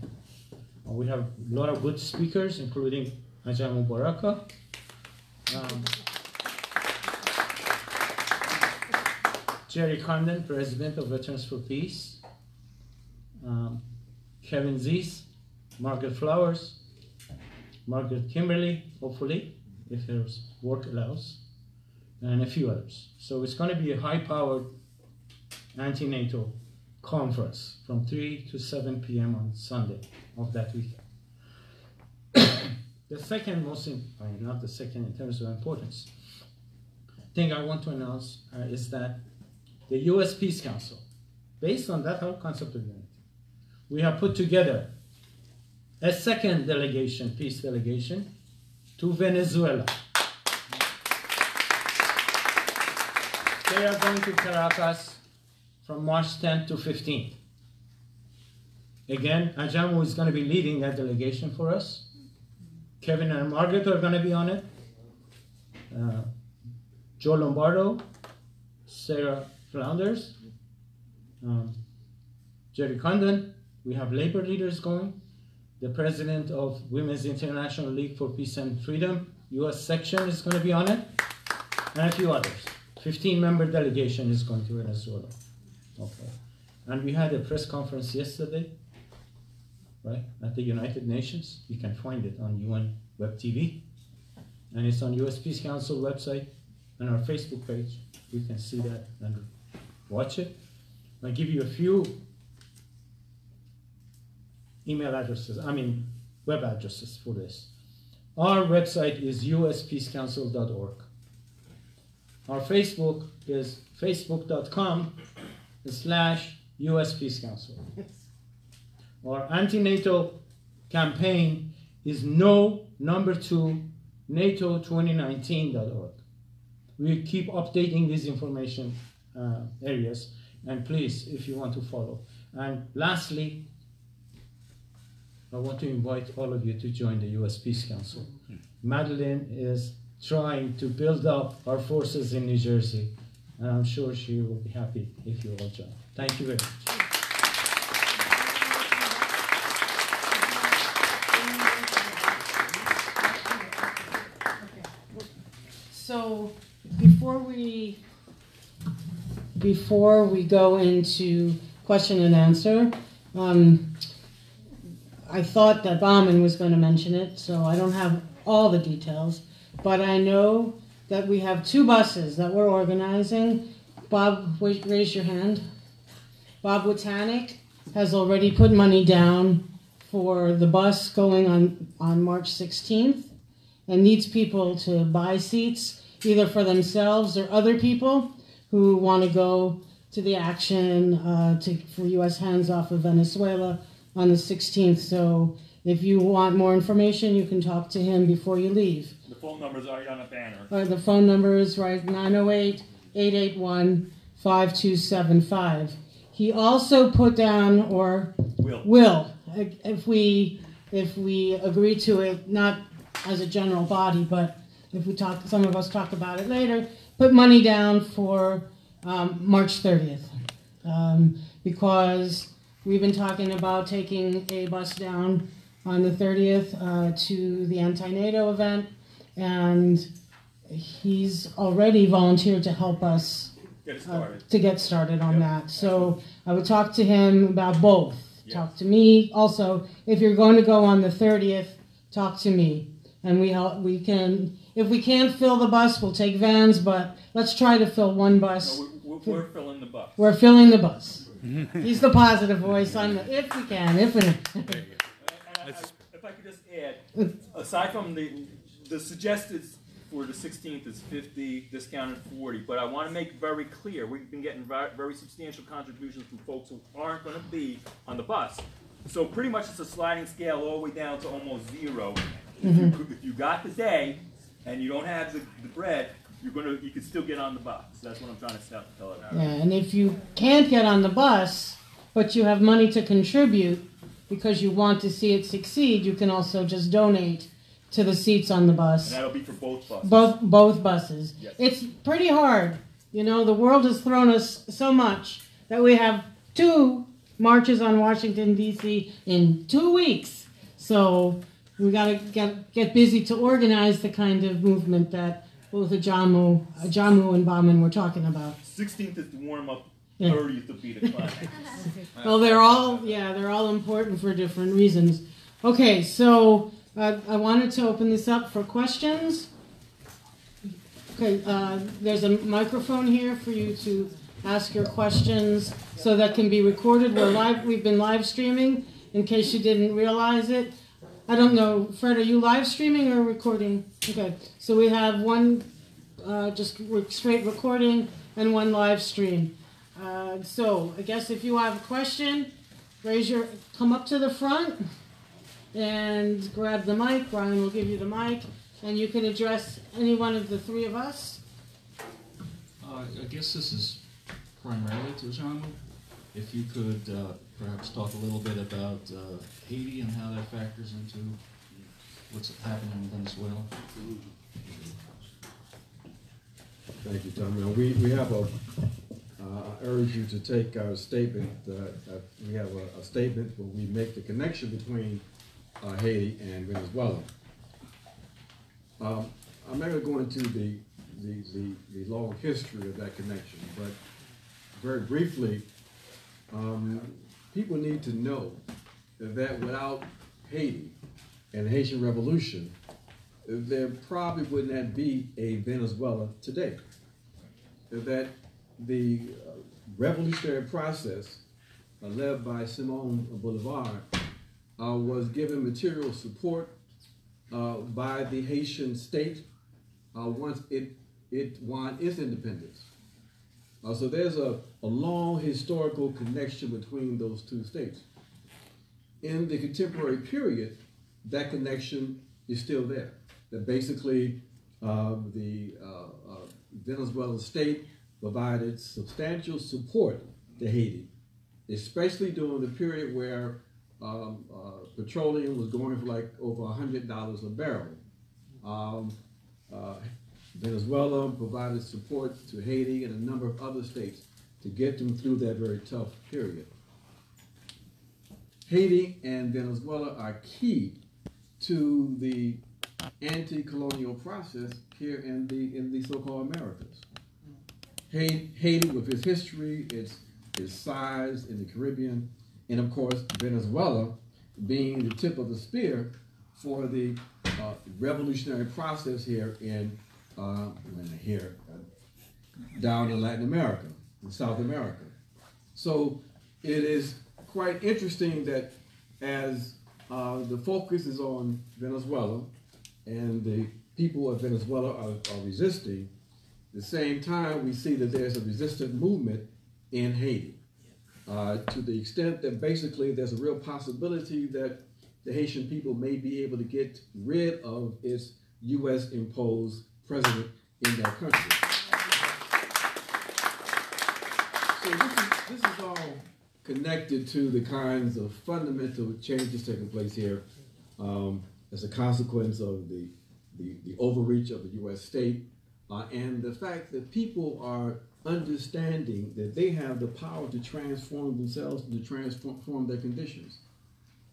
We have a lot of good speakers, including Ajay Mubaraka. Jerry Condon, President of Veterans for Peace. Kevin Zeese, Margaret Flowers, Margaret Kimberly, hopefully, if her work allows, and a few others. So it's going to be a high-powered anti-NATO conference from 3 to 7 p.m. on Sunday of that weekend. The second most, not the second in terms of importance, thing I want to announce is that the U.S. Peace Council Based on that whole concept of unity, we have put together a second delegation, peace delegation, to Venezuela. They are going to Caracas from March 10th to 15th. Again, Ajamu is going to be leading that delegation for us. Kevin and Margaret are going to be on it. Joe Lombardo, Sarah Flounders, Jerry Condon. We have labor leaders going. The president of Women's International League for Peace and Freedom, U.S. section, is going to be on it, and a few others. 15-member delegation is going to Venezuela. Okay. And we had a press conference yesterday, right, at the United Nations. You can find it on UN Web TV, and it's on U.S. Peace Council website and our Facebook page. You can see that and watch it. I'll give you a few email addresses, web addresses for this. Our website is uspeacecouncil.org. Our Facebook is facebook.com/US Peace Council. Our anti-NATO campaign is no2NATO2019.org. We keep updating these information areas, and please, if you want to follow. And lastly, I want to invite all of you to join the U.S. Peace Council. Madeline is trying to build up our forces in New Jersey, and I'm sure she will be happy if you all join. Thank you very much. So before we go into question and answer, I thought that Bauman was going to mention it, so I don't have all the details, but I know that we have 2 buses that we're organizing. Bob, raise your hand. Bob Witanek has already put money down for the bus going on March 16th and needs people to buy seats, either for themselves or other people who want to go to the action for U.S. hands off of Venezuela on the 16th. So if you want more information, you can talk to him before you leave. The phone numbers are on a banner. The phone number is right, 908-881-5275. He also put down, or will, if we agree to it, not as a general body, but if we talk, some of us talk about it later, put money down for March 30th. Because we've been talking about taking a bus down on the 30th to the anti-NATO event, and he's already volunteered to help us get started on that. So I would talk to him about both. Yes. Talk to me. Also, if you're going to go on the 30th, talk to me. And we can, if we can't fill the bus, we'll take vans, but let's try to fill one bus. No, we're filling the bus. We're filling the bus. He's the positive voice on the, if we can, if we can. If I could just add, aside from the suggested for the 16th is 50, discounted 40, but I want to make very clear, we've been getting very substantial contributions from folks who aren't going to be on the bus. So pretty much it's a sliding scale all the way down to almost 0. If you got the day and you don't have the bread, you can still get on the bus. That's what I'm trying to tell it out. Yeah, and if you can't get on the bus, but you have money to contribute because you want to see it succeed, you can also just donate to the seats on the bus. And that'll be for both buses. Both buses. Yes. It's pretty hard. You know, the world has thrown us so much that we have 2 marches on Washington, D.C. in 2 weeks. So we got to get busy to organize the kind of movement that both Ajamu and Bauman were talking about. 16th is the warm-up, 30th will be the climax. Well, they're all important for different reasons. Okay, so I wanted to open this up for questions. Okay, there's a microphone here for you to ask your questions, so that can be recorded. We've been live streaming, in case you didn't realize it. I don't know, Fred, are you live streaming or recording? Okay, so we have one just straight recording and one live stream. So I guess if you have a question, come up to the front and grab the mic. Brian will give you the mic, and you can address any one of the three of us. I guess this is primarily to Jean-Luc. If you could perhaps talk a little bit about Haiti and how that factors into what's happening in Venezuela. Thank you, Tom. Now, we have I urge you to take our statement. We have a statement where we make the connection between Haiti and Venezuela. I'm not going to go into the long history of that connection, but very briefly, people need to know that without Haiti and the Haitian Revolution, there probably would not be a Venezuela today. That the revolutionary process led by Simon Bolivar was given material support by the Haitian state once it won its independence. So there's a long historical connection between those two states. In the contemporary period, that connection is still there. That basically the Venezuelan state provided substantial support to Haiti, especially during the period where petroleum was going for like over $100 a barrel. Venezuela provided support to Haiti and a number of other states to get them through that very tough period. Haiti and Venezuela are key to the anti-colonial process here in the so-called Americas. Haiti, with its history, its size in the Caribbean, and of course Venezuela being the tip of the spear for the revolutionary process here down in Latin America, in South America. So it is quite interesting that as the focus is on Venezuela and the people of Venezuela are resisting, at the same time we see that there's a resistant movement in Haiti to the extent that basically there's a real possibility that the Haitian people may be able to get rid of its U.S. imposed president in that country. So this is all connected to the kinds of fundamental changes taking place here as a consequence of the overreach of the U.S. state and the fact that people are understanding that they have the power to transform themselves and to transform their conditions.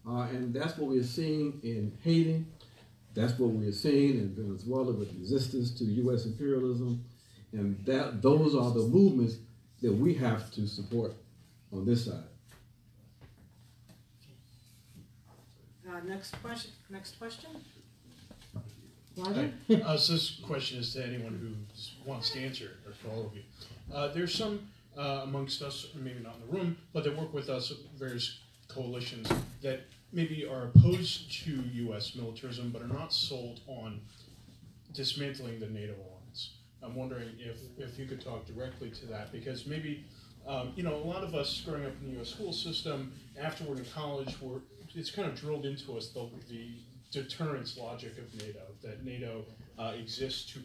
And that's what we're seeing in Haiti. That's what we're seeing in Venezuela with resistance to U.S. imperialism. And those are the movements that we have to support on this side. Next question. Roger? So this question is to anyone who wants to answer it, or for all of you. There's some amongst us, maybe not in the room, but that work with us, various coalitions that maybe are opposed to U.S. militarism, but are not sold on dismantling the NATO alliance. I'm wondering if you could talk directly to that, because maybe, a lot of us growing up in the U.S. school system, after we're in college, it's kind of drilled into us the deterrence logic of NATO, that NATO exists to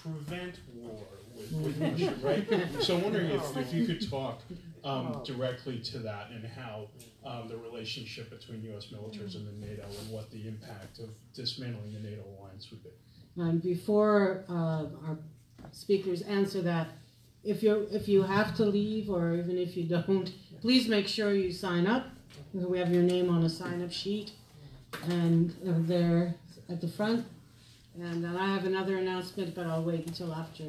prevent war with Russia, right? So I'm wondering if you could talk directly to that and how the relationship between U.S. militarism and NATO and what the impact of dismantling the NATO alliance would be. Before our speakers answer that, if you have to leave or even if you don't, please make sure you sign up. We have your name on a sign-up sheet, and there at the front. And then I have another announcement, but I'll wait until after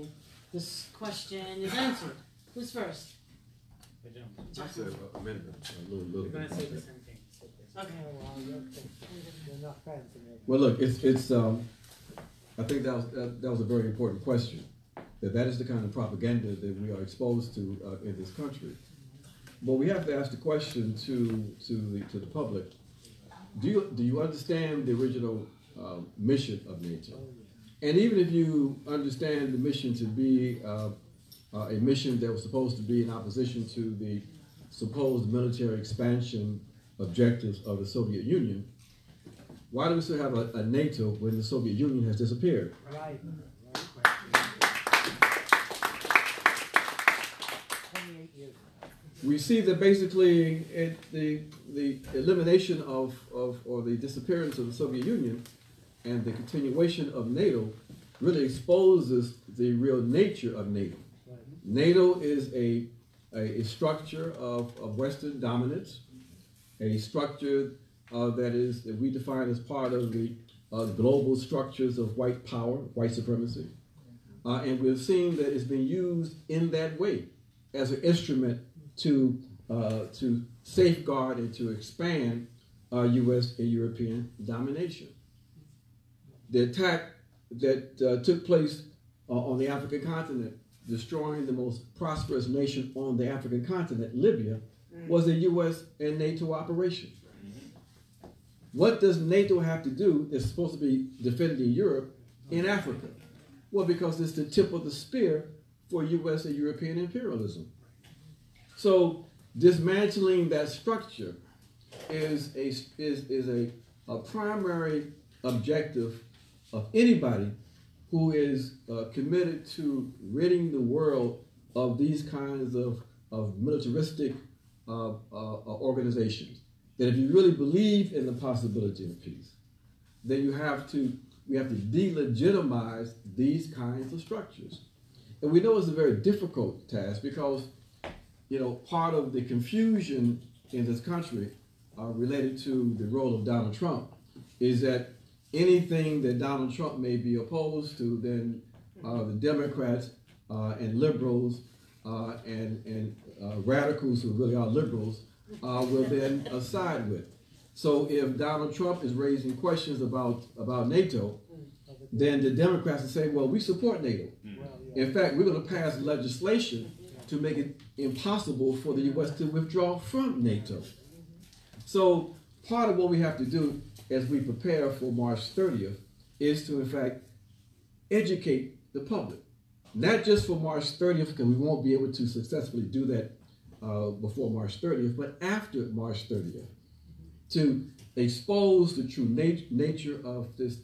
this question is answered. Who's first? I said a minute, a little bit. You're gonna say the same thing. Okay. Well, look, it's. I think that was a very important question. That is the kind of propaganda that we are exposed to in this country. But we have to ask the question to the public: Do you understand the original mission of NATO? And even if you understand the mission to be a mission that was supposed to be in opposition to the supposed military expansion objectives of the Soviet Union, why do we still have a NATO when the Soviet Union has disappeared? Right. We see that basically the elimination of or the disappearance of the Soviet Union and the continuation of NATO really exposes the real nature of NATO. NATO is a structure of Western dominance, a structure that we define as part of the global structures of white power, white supremacy. And we've seen that it's been used in that way as an instrument to safeguard and to expand U.S. and European domination. The attack that took place on the African continent, destroying the most prosperous nation on the African continent, Libya, was a U.S. and NATO operation. What does NATO have to do? It's supposed to be defending Europe in Africa. Well, because it's the tip of the spear for U.S. and European imperialism. So dismantling that structure is a primary objective of anybody who is committed to ridding the world of these kinds of militaristic organizations. That if you really believe in the possibility of peace, then we have to delegitimize these kinds of structures. And we know it's a very difficult task because, you know, part of the confusion in this country related to the role of Donald Trump is that anything that Donald Trump may be opposed to, then the Democrats and liberals and radicals who really are liberals will then side with. So if Donald Trump is raising questions about NATO, then the Democrats will say, well, we support NATO. In fact, we're going to pass legislation to make it impossible for the U.S. to withdraw from NATO. So part of what we have to do as we prepare for March 30th is to, in fact, educate the public. Not just for March 30th, because we won't be able to successfully do that before March 30th, but after March 30th, to expose the true nature of this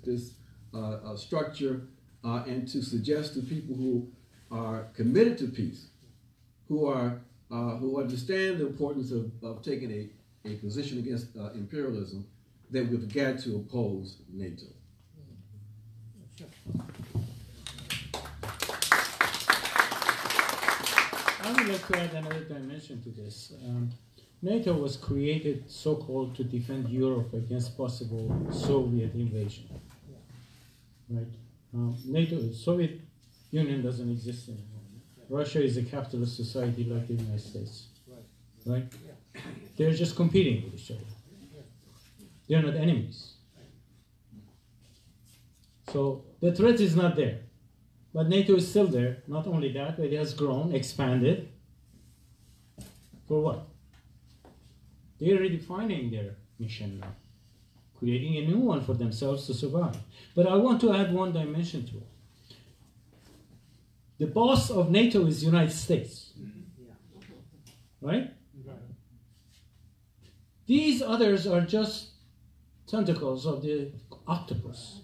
structure and to suggest to people who are committed to peace, who understand the importance of taking a position against imperialism, that we've got to oppose NATO. I would like to add another dimension to this. NATO was created so-called to defend Europe against possible Soviet invasion. Right? NATO, Soviet Union doesn't exist anymore. Russia is a capitalist society like the United States. Right? They're just competing with each other. They're not enemies. So the threat is not there. But NATO is still there. Not only that, but it has grown, expanded. For what? They're redefining their mission now, creating a new one for themselves to survive. But I want to add one dimension to it. The boss of NATO is the United States. Right? These others are just tentacles of the octopus.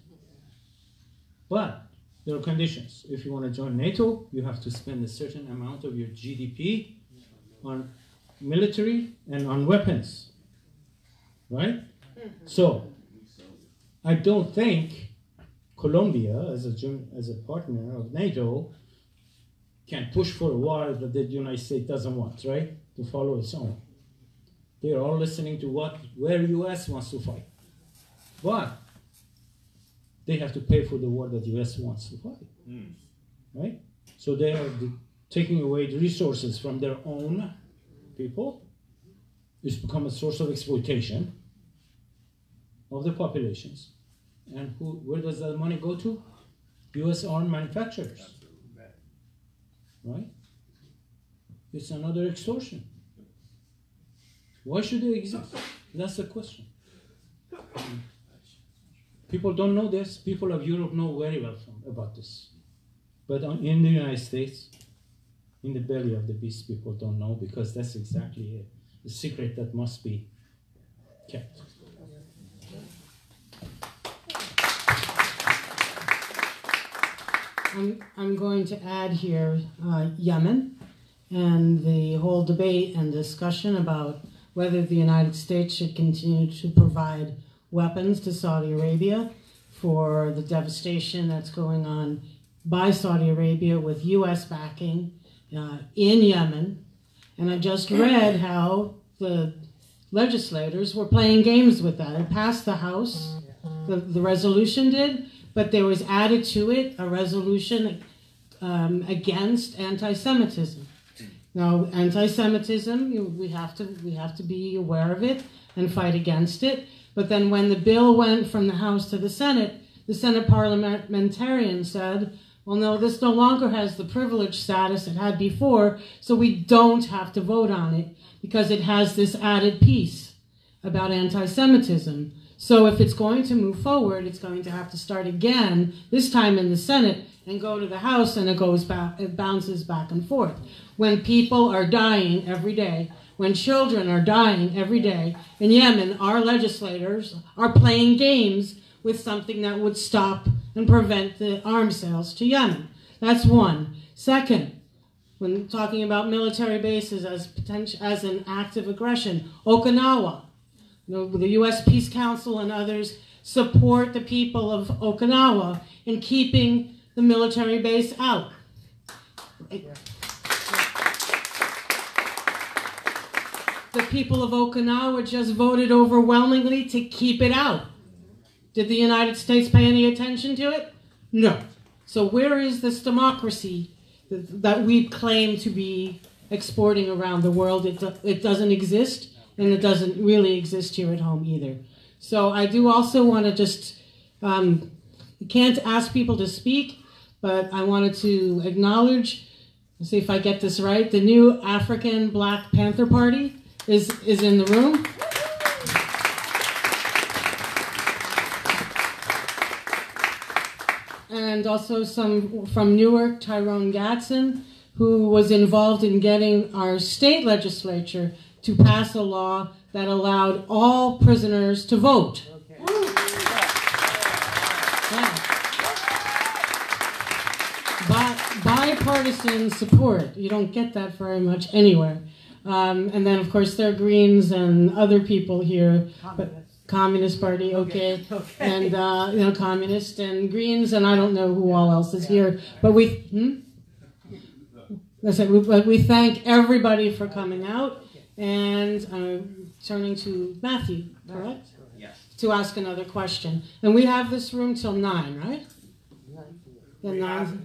But there are conditions. If you want to join NATO, you have to spend a certain amount of your GDP on military and on weapons. Right? So, I don't think Colombia, as a partner of NATO, can push for a war that the United States doesn't want, right? To follow its own. They are all listening to where U.S. wants to fight. But they have to pay for the war that the U.S. wants to fight. Right? So they are taking away the resources from their own people. It's become a source of exploitation of the populations. And where does that money go to? U.S. armed manufacturers. Right? It's another extortion. Why should they exist? That's the question. People don't know this. People of Europe know very well about this. But in the United States, in the belly of the beast people don't know, because that's exactly it. The secret that must be kept. I'm going to add here Yemen and the whole debate and discussion about whether the United States should continue to provide weapons to Saudi Arabia for the devastation that's going on by Saudi Arabia with U.S. backing in Yemen. And I just read how the legislators were playing games with that. It passed the House, the resolution did, but there was added to it a resolution against anti-Semitism. Now, anti-Semitism, we have to be aware of it and fight against it. But then when the bill went from the House to the Senate parliamentarian said, well, no, this no longer has the privileged status it had before, so we don't have to vote on it because it has this added piece about anti-Semitism. So if it's going to move forward, it's going to have to start again, this time in the Senate, and go to the House, and it bounces back and forth. When people are dying every day, when children are dying every day, in Yemen, our legislators are playing games with something that would stop and prevent the arms sales to Yemen. That's one. Second, when talking about military bases as an act of aggression, Okinawa, the U.S. Peace Council and others support the people of Okinawa in keeping the military base out. The people of Okinawa just voted overwhelmingly to keep it out. Did the United States pay any attention to it? No. So where is this democracy that we claim to be exporting around the world? It doesn't exist. And it doesn't really exist here at home either. So I do also want to just, can't ask people to speak, but I wanted to acknowledge, let's see if I get this right, the new African Black Panther Party is in the room. And also some from Newark, Tyrone Gatson, who was involved in getting our state legislature to pass a law that allowed all prisoners to vote. Okay. Yeah. Bipartisan support. You don't get that very much anywhere. And then, of course, there are Greens and other people here. Communist Party, okay. And, Communist and Greens, and I don't know who all else is here. But we thank everybody for coming out. And turning to Matthew, correct? Yes. To ask another question. And we have this room till 9, right? We have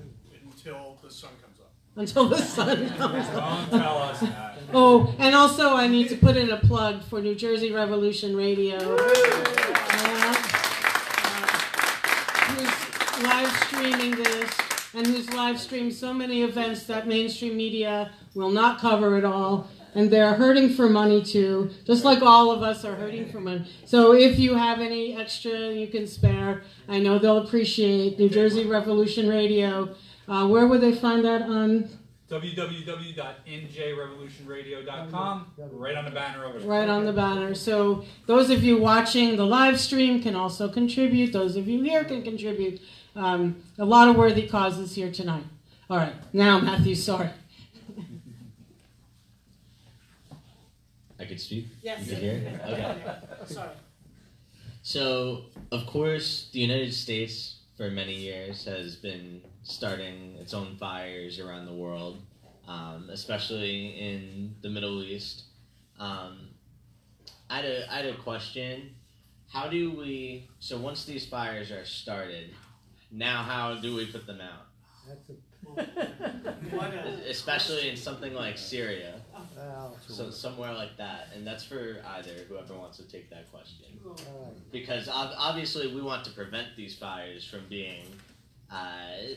until the sun comes up. Until the sun comes up. Don't tell us that. Oh, and also I need to put in a plug for New Jersey Revolution Radio, who's live streaming this, and who's live streamed so many events that mainstream media will not cover at all. And they're hurting for money too, just like all of us are hurting for money. So if you have any extra you can spare, I know they'll appreciate New Jersey Revolution Radio. Where would they find that on? www.njrevolutionradio.com, right on the banner over there. Right on the banner. So those of you watching the live stream can also contribute. Those of you here can contribute. A lot of worthy causes here tonight. All right, now Matthew, sorry. I could speak? Yes. You could hear? Okay. Sorry. So, of course, the United States, for many years, has been starting its own fires around the world, especially in the Middle East. I had a question. How do we, so once these fires are started, now how do we put them out? Especially in something like Syria, so somewhere like that, and that's for either whoever wants to take that question. Because obviously we want to prevent these fires from being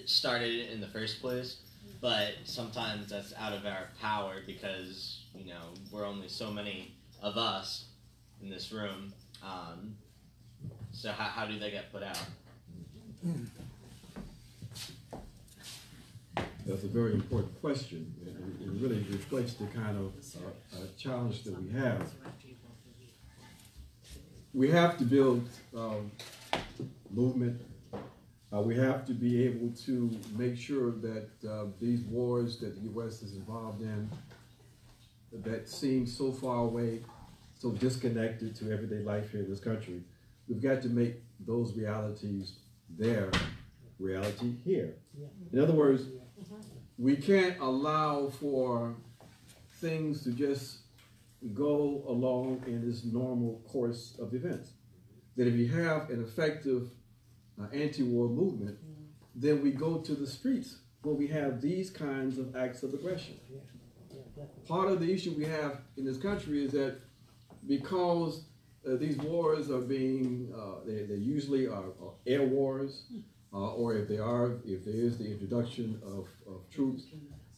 started in the first place, but sometimes that's out of our power because we're only so many of us in this room. So how do they get put out? That's a very important question. It really reflects the kind of challenge that we have. We have to build movement. We have to be able to make sure that these wars that the U.S. is involved in, that seem so far away, so disconnected to everyday life here in this country, we've got to make those realities their reality here. In other words, we can't allow for things to just go along in this normal course of events. That if you have an effective anti-war movement, then we go to the streets where we have these kinds of acts of aggression. Part of the issue we have in this country is that because these wars are being, they usually are air wars, or if there is the introduction of troops,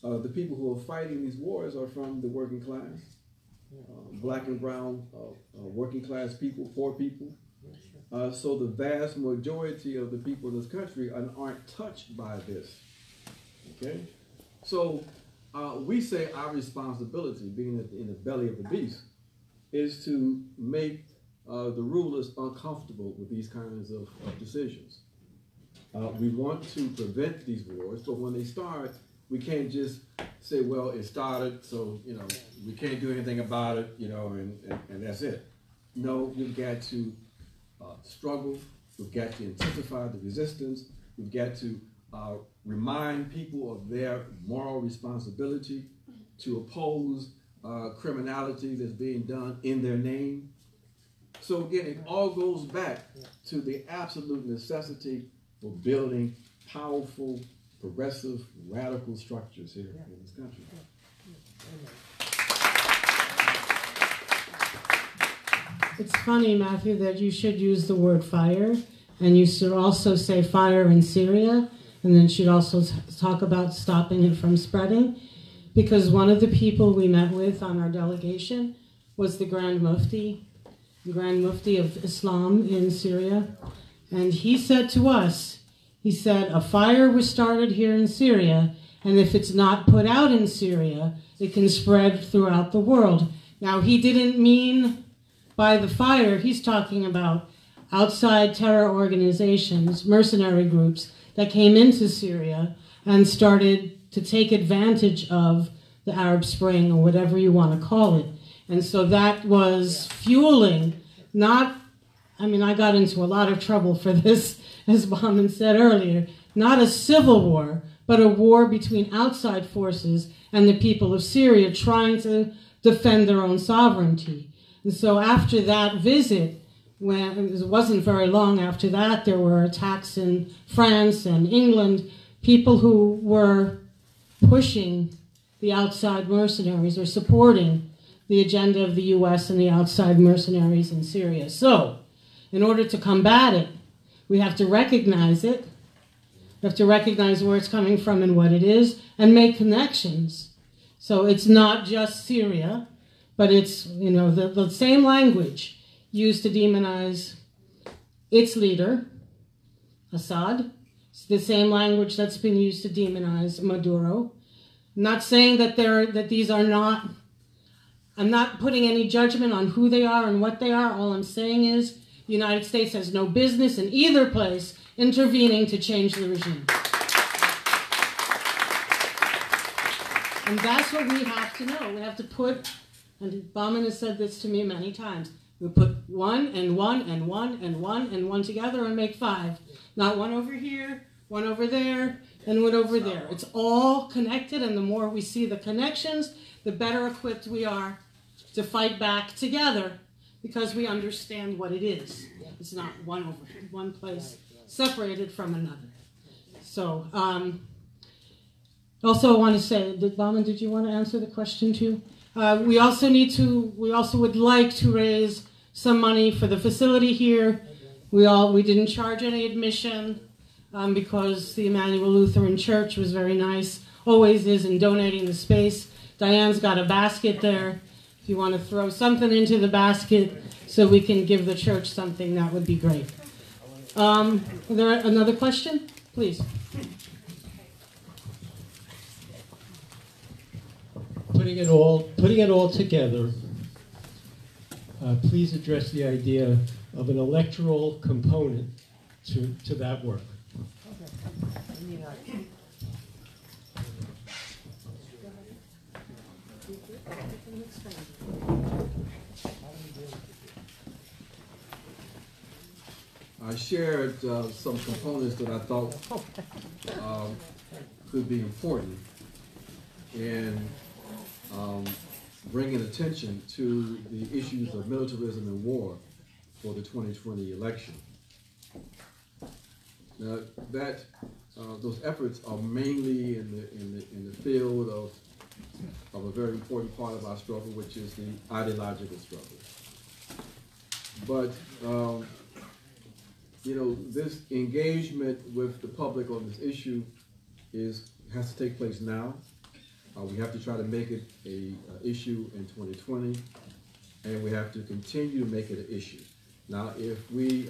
the people who are fighting these wars are from the working class, black and brown working class people, poor people. So the vast majority of the people in this country aren't touched by this. Okay, so we say our responsibility, being in the belly of the beast, is to make the rulers uncomfortable with these kinds of decisions. We want to prevent these wars, but when they start, we can't just say, well, it started, so we can't do anything about it, and that's it. No, we've got to struggle. We've got to intensify the resistance. We've got to remind people of their moral responsibility to oppose criminality that's being done in their name. So again, it all goes back to the absolute necessity for building powerful, progressive, radical structures here in this country. It's funny, Matthew, that you should use the word fire, and you should also say fire in Syria, and then should also talk about stopping it from spreading, because one of the people we met with on our delegation was the Grand Mufti of Islam in Syria, and he said to us, he said, a fire was started here in Syria, and if it's not put out in Syria, it can spread throughout the world. Now, he didn't mean by the fire, he's talking about outside terror organizations, mercenary groups that came into Syria and started to take advantage of the Arab Spring, or whatever you want to call it. And so that was fueling, I got into a lot of trouble for this, as Bauman said earlier, not a civil war, but a war between outside forces and the people of Syria trying to defend their own sovereignty. And so after that visit, when it wasn't very long after that, there were attacks in France and England, people who were pushing the outside mercenaries or supporting the agenda of the U.S. and the outside mercenaries in Syria. So, in order to combat it, we have to recognize it. We have to recognize where it's coming from and what it is, and make connections. So it's not just Syria, but it's the same language used to demonize its leader, Assad. It's the same language that's been used to demonize Maduro. I'm not saying that these are not. I'm not putting any judgment on who they are and what they are. All I'm saying is the United States has no business in either place intervening to change the regime. And that's what we have to know. We have to put, and Bauman has said this to me many times, we put one and one and one and one and one together and make five. Not one over here, one over there, and one over there. It's all connected, and the more we see the connections, the better equipped we are to fight back together, because we understand what it is. It's not one place separated from another. So, also I want to say, Bauman, did you want to answer the question too? We also would like to raise some money for the facility here. We didn't charge any admission because the Emmanuel Lutheran Church was very nice, always is, in donating the space. Diane's got a basket there. If you want to throw something into the basket so we can give the church something, that would be great. Is there another question? Please. putting it all together, please address the idea of an electoral component to that work. I shared some components that I thought could be important in bringing attention to the issues of militarism and war for the 2020 election. Now, those efforts are mainly in the field of a very important part of our struggle, which is the ideological struggle. But this engagement with the public on this issue has to take place now. We have to try to make it an issue in 2020, and we have to continue to make it an issue. Now, if we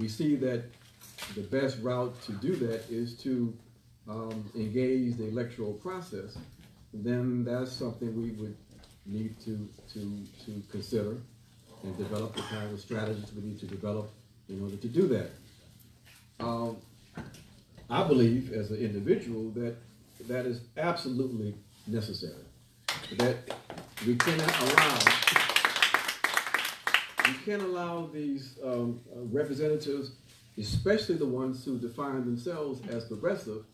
see that the best route to do that is to engage the electoral process, then that's something we would need to consider and develop the kind of strategies we need to develop in order to do that. I believe, as an individual, that is absolutely necessary. That we cannot allow these representatives, especially the ones who define themselves as progressive,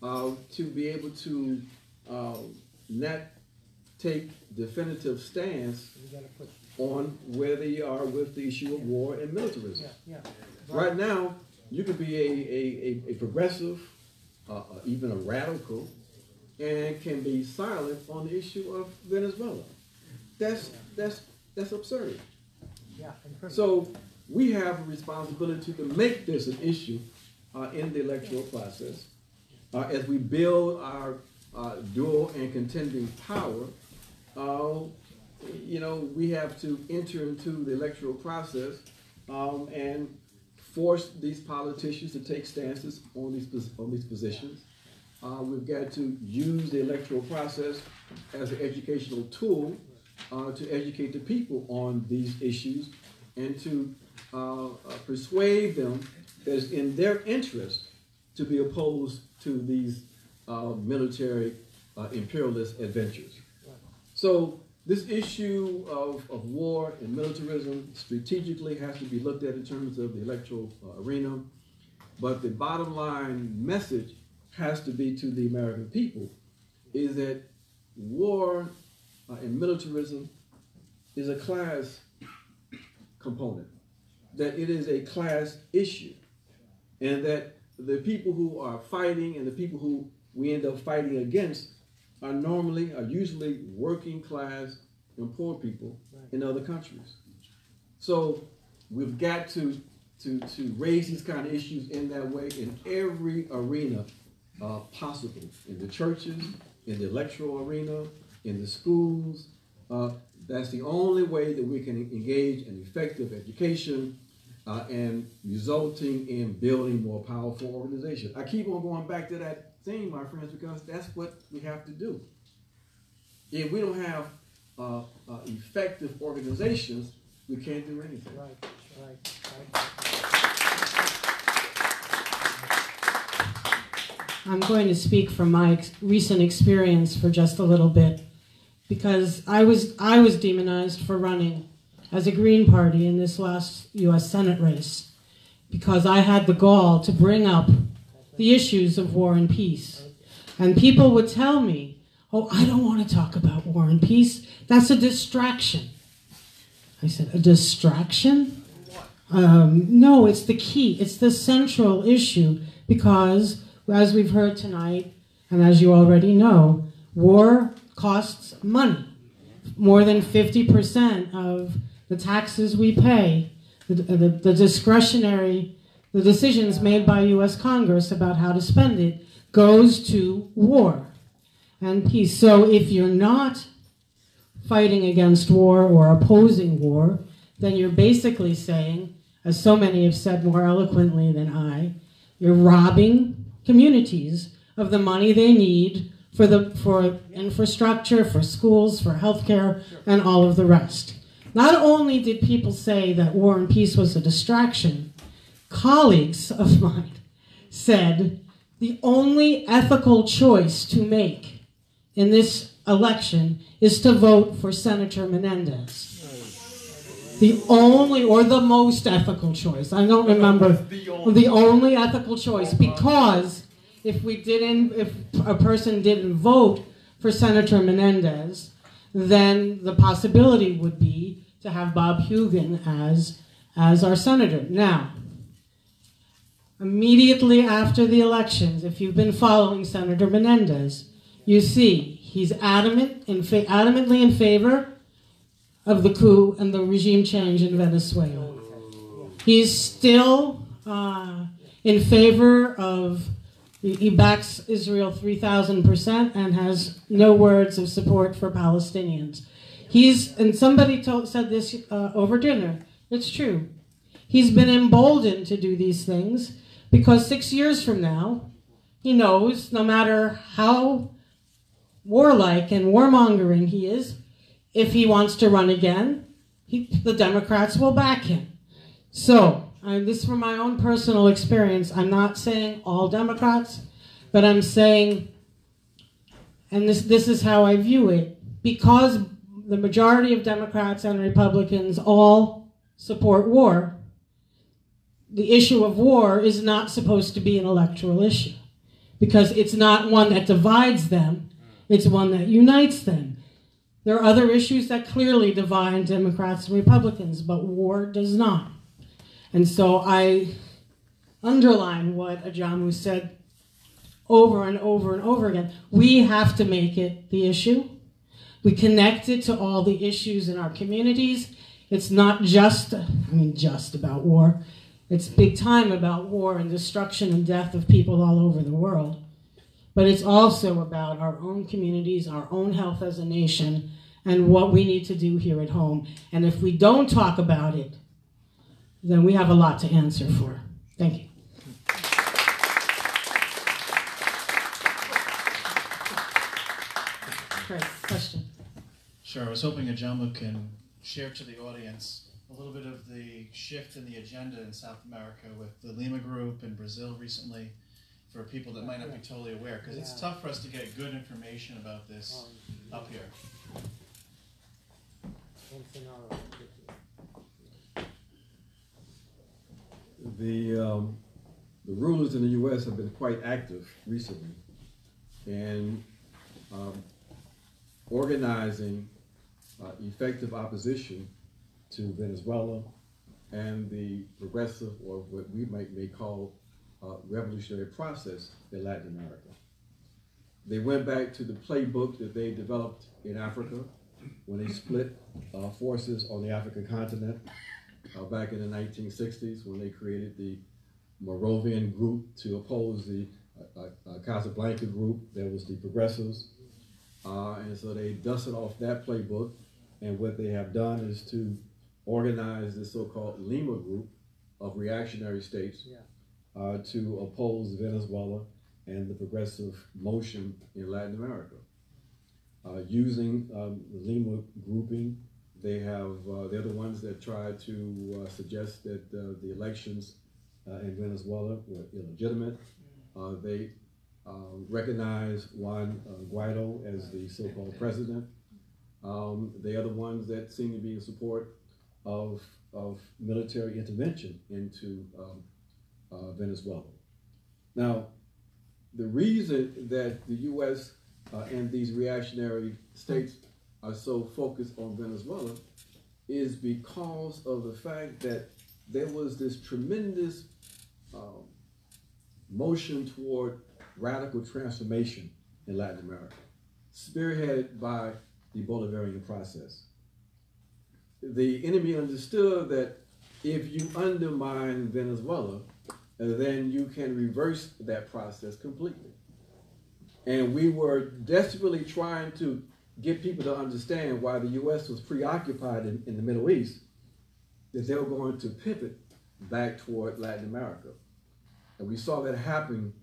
to be able to not take definitive stance on where they are with the issue of war and militarism. Right now, you could be a progressive, even a radical, and can be silent on the issue of Venezuela. That's absurd. So we have a responsibility to make this an issue in the electoral process as we build our dual and contending power. We have to enter into the electoral process and force these politicians to take stances on these positions. We've got to use the electoral process as an educational tool to educate the people on these issues and to persuade them that it's in their interest to be opposed to these military imperialist adventures. So this issue of war and militarism strategically has to be looked at in terms of the electoral arena, but the bottom line message has to be to the American people is that war and militarism is a class component, that it is a class issue, and that the people who are fighting and the people who we end up fighting against are usually working class and poor people in other countries. So we've got to raise these kind of issues in that way in every arena possible, in the churches, in the electoral arena, in the schools. That's the only way that we can engage in effective education and resulting in building more powerful organizations. I keep on going back to that theme, my friends, because that's what we have to do. If we don't have effective organizations, we can't do anything. Right. I'm going to speak from my recent experience for just a little bit, because I was demonized for running as a Green Party in this last U.S. Senate race, because I had the gall to bring up the issues of war and peace. And people would tell me, oh, I don't want to talk about war and peace. That's a distraction. I said, a distraction? No, it's the key. It's the central issue, because as we've heard tonight, and as you already know, war costs money. More than 50% of the taxes we pay, the discretionary, the decisions made by U.S. Congress about how to spend it, goes to war and peace. So if you're not fighting against war or opposing war, then you're basically saying, as so many have said more eloquently than I, you're robbing communities of the money they need for infrastructure, for schools, for healthcare, and all of the rest. Not only did people say that War and Peace was a distraction, colleagues of mine said the only ethical choice to make in this election is to vote for Senator Menendez. The only, or the most ethical choice. I don't remember. The only ethical choice, because if a person didn't vote for Senator Menendez, then the possibility would be to have Bob Hugin as our senator. Now, immediately after the elections, if you've been following Senator Menendez, you see he's adamantly in favor of the coup and the regime change in Venezuela. He's still in favor of, he backs Israel 3,000% and has no words of support for Palestinians. And somebody said this over dinner, it's true. He's been emboldened to do these things because 6 years from now, he knows no matter how warlike and warmongering he is, if he wants to run again, the Democrats will back him. So, this is from my own personal experience. I'm not saying all Democrats, but I'm saying, and this is how I view it, because the majority of Democrats and Republicans all support war, the issue of war is not supposed to be an electoral issue, because it's not one that divides them, it's one that unites them. There are other issues that clearly divide Democrats and Republicans, but war does not. And so I underline what Ajamu said over and over and over again. We have to make it the issue. We connect it to all the issues in our communities. It's not just about war. It's big time about war and destruction and death of people all over the world. But it's also about our own communities, our own health as a nation, and what we need to do here at home. And if we don't talk about it, then we have a lot to answer for. Thank you. Great, question. Sure, I was hoping Ajamu can share to the audience a little bit of the shift in the agenda in South America with the Lima Group in Brazil recently, for people that might not be totally aware, because it's tough for us to get good information about this up here. The rulers in the U.S. have been quite active recently in organizing effective opposition to Venezuela and the progressive, or what we may call revolutionary process in Latin America. They went back to the playbook that they developed in Africa when they split forces on the African continent back in the 1960s, when they created the Moravian group to oppose the Casablanca group that was the progressives. And so they dusted off that playbook, and what they have done is to organize this so-called Lima group of reactionary states to oppose Venezuela and the progressive motion in Latin America. Using the Lima grouping, they're the ones that tried to suggest that the elections in Venezuela were illegitimate. They recognize Juan Guaido as the so-called president. They are the ones that seem to be in support of military intervention into Venezuela. Now, the reason that the U.S. And these reactionary states are so focused on Venezuela is because of the fact that there was this tremendous motion toward radical transformation in Latin America, spearheaded by the Bolivarian process. The enemy understood that if you undermine Venezuela, then you can reverse that process completely. And we were desperately trying to get people to understand why the U.S. was preoccupied in the Middle East, that they were going to pivot back toward Latin America. And we saw that happen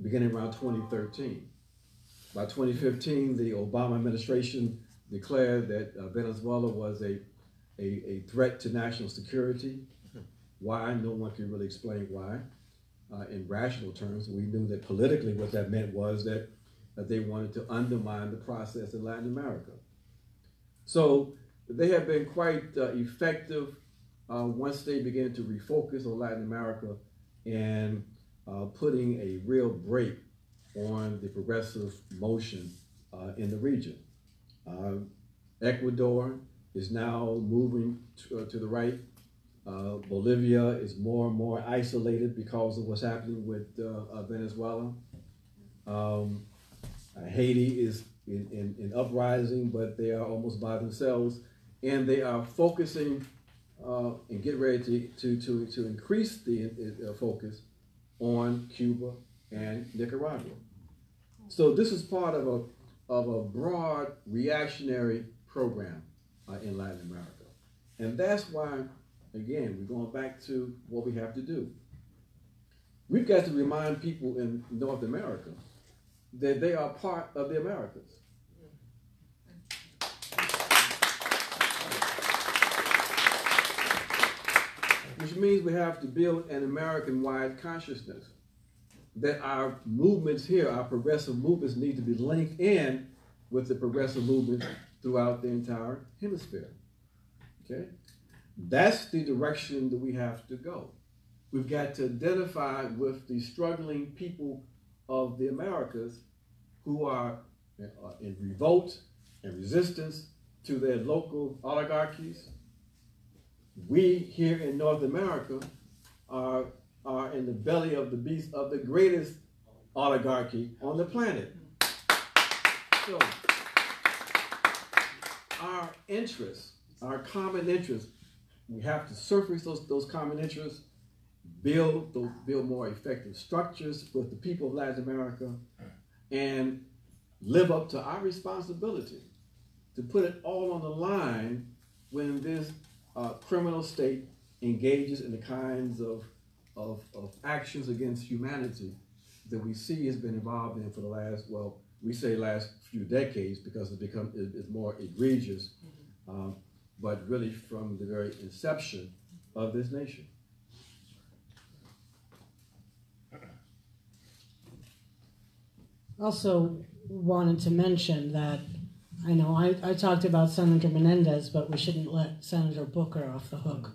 beginning around 2013. by 2015, the Obama administration declared that Venezuela was a threat to national security. Why? No one can really explain why. In rational terms, we knew that politically what that meant was that they wanted to undermine the process in Latin America. So they have been quite effective once they began to refocus on Latin America and putting a real brake on the progressive motion in the region. Ecuador is now moving to the right. Bolivia is more and more isolated because of what's happening with Venezuela. Haiti is in uprising, but they are almost by themselves, and they are focusing and get ready to increase the focus on Cuba and Nicaragua. So this is part of a broad reactionary program in Latin America, and that's why, again, we're going back to what we have to do. We've got to remind people in North America that they are part of the Americas. Which means we have to build an American-wide consciousness that our movements here, our progressive movements, need to be linked in with the progressive movements throughout the entire hemisphere. Okay? That's the direction that we have to go. We've got to identify with the struggling people of the Americas who are in revolt and resistance to their local oligarchies. We here in North America are in the belly of the beast of the greatest oligarchy on the planet. So our interests, our common interests, we have to surface those common interests, build more effective structures with the people of Latin America, and live up to our responsibility to put it all on the line when this criminal state engages in the kinds of actions against humanity that we see has been involved in for the last, well, we say last few decades because it's more egregious, but really from the very inception of this nation. Also wanted to mention that I know I talked about Senator Menendez, but we shouldn't let Senator Booker off the hook.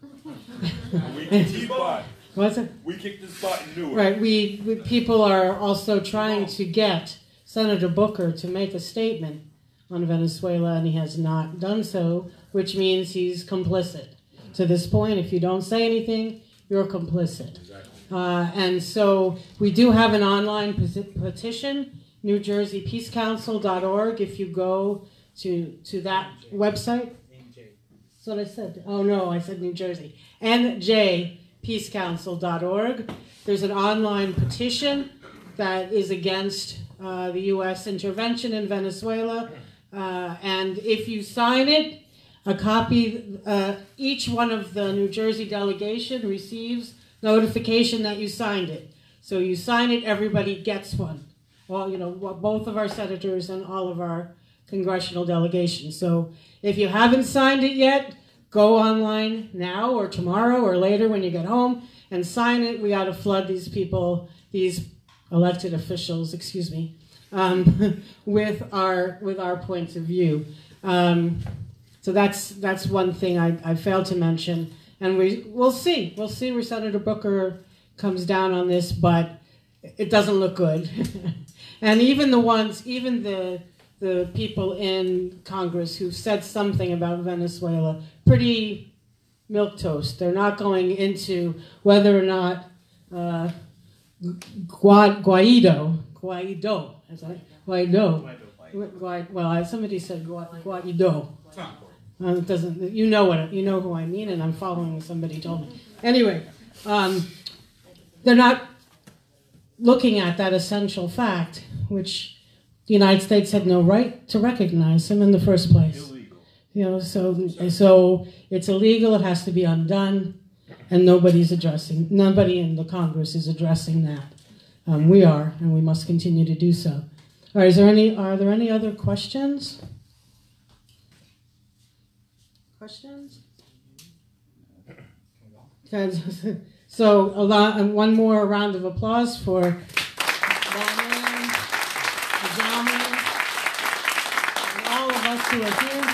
We kicked his butt. What's it? We kicked his butt and knew it. Right. We people are also trying to get Senator Booker to make a statement on Venezuela, and he has not done so, which means he's complicit. To this point, if you don't say anything, you're complicit. Exactly. And so we do have an online petition, NewJerseyPeaceCouncil.org. If you go to that website. That's what I said. Oh no, I said New Jersey. NJPeaceCouncil.org. There's an online petition that is against the U.S. intervention in Venezuela. And if you sign it, a copy, each one of the New Jersey delegation receives notification that you signed it. So you sign it, everybody gets one. Well, you know, both of our senators and all of our congressional delegations. So if you haven't signed it yet, go online now or tomorrow or later when you get home and sign it. We ought to flood these people, these elected officials, excuse me, with our points of view. So that's one thing I failed to mention, and we'll see where Senator Booker comes down on this, but it doesn't look good. And even the people in Congress who said something about Venezuela, pretty milquetoast. They're not going into whether or not Guaido. Well, somebody said Guaido. It doesn't. You know who I mean, and I'm following what somebody told me. Anyway, they're not looking at that essential fact, which the United States had no right to recognize him in the first place. Illegal. You know, so it's illegal. It has to be undone, and nobody in the Congress is addressing that. We are, and we must continue to do so. All right, are there any other questions? Questions? So one more round of applause for Batman, the gentleman, and all of us who are here.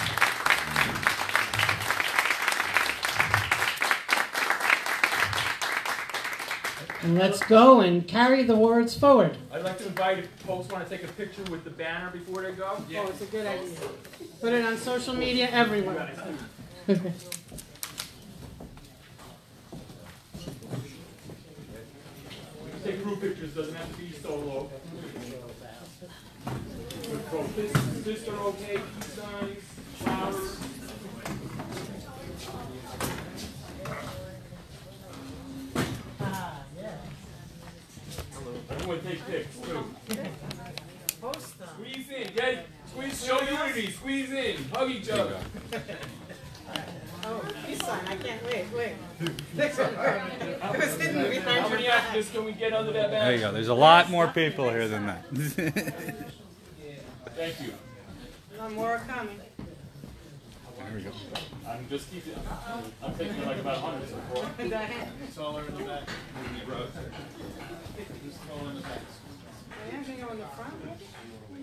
And let's go and carry the words forward. I'd like to invite if folks want to take a picture with the banner before they go. Oh, it's a good idea. Put it on social media everywhere. Take group pictures, doesn't have to be solo. This are okay, peace signs, flowers. Everyone take pics too. Squeeze in, yeah. Squeeze, show unity, squeeze in, hug each other. Oh, peace sign, I can't wait. It was hidden behind How many your back. activists can we get under that banner? There you go. There's a lot more people here than that. Thank you. No more coming. There we go. I'm just keeping. I'm taking like about 100 so far. Taller in the back. Just taller in the back. I am going to go in the front.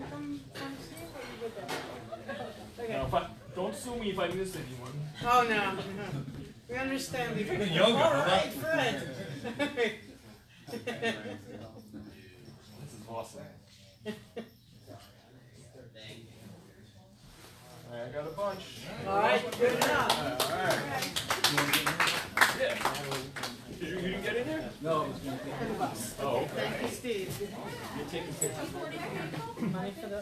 Come see what you did there. Okay. Now, don't sue me if I miss anyone. Oh, no. We understand you. Yoga. All right, Fred. This is awesome. I got a bunch. All right, good enough. All right. Yeah. You didn't get in there? No. Oh, okay. Thank you, Steve. You're taking pictures. Money for the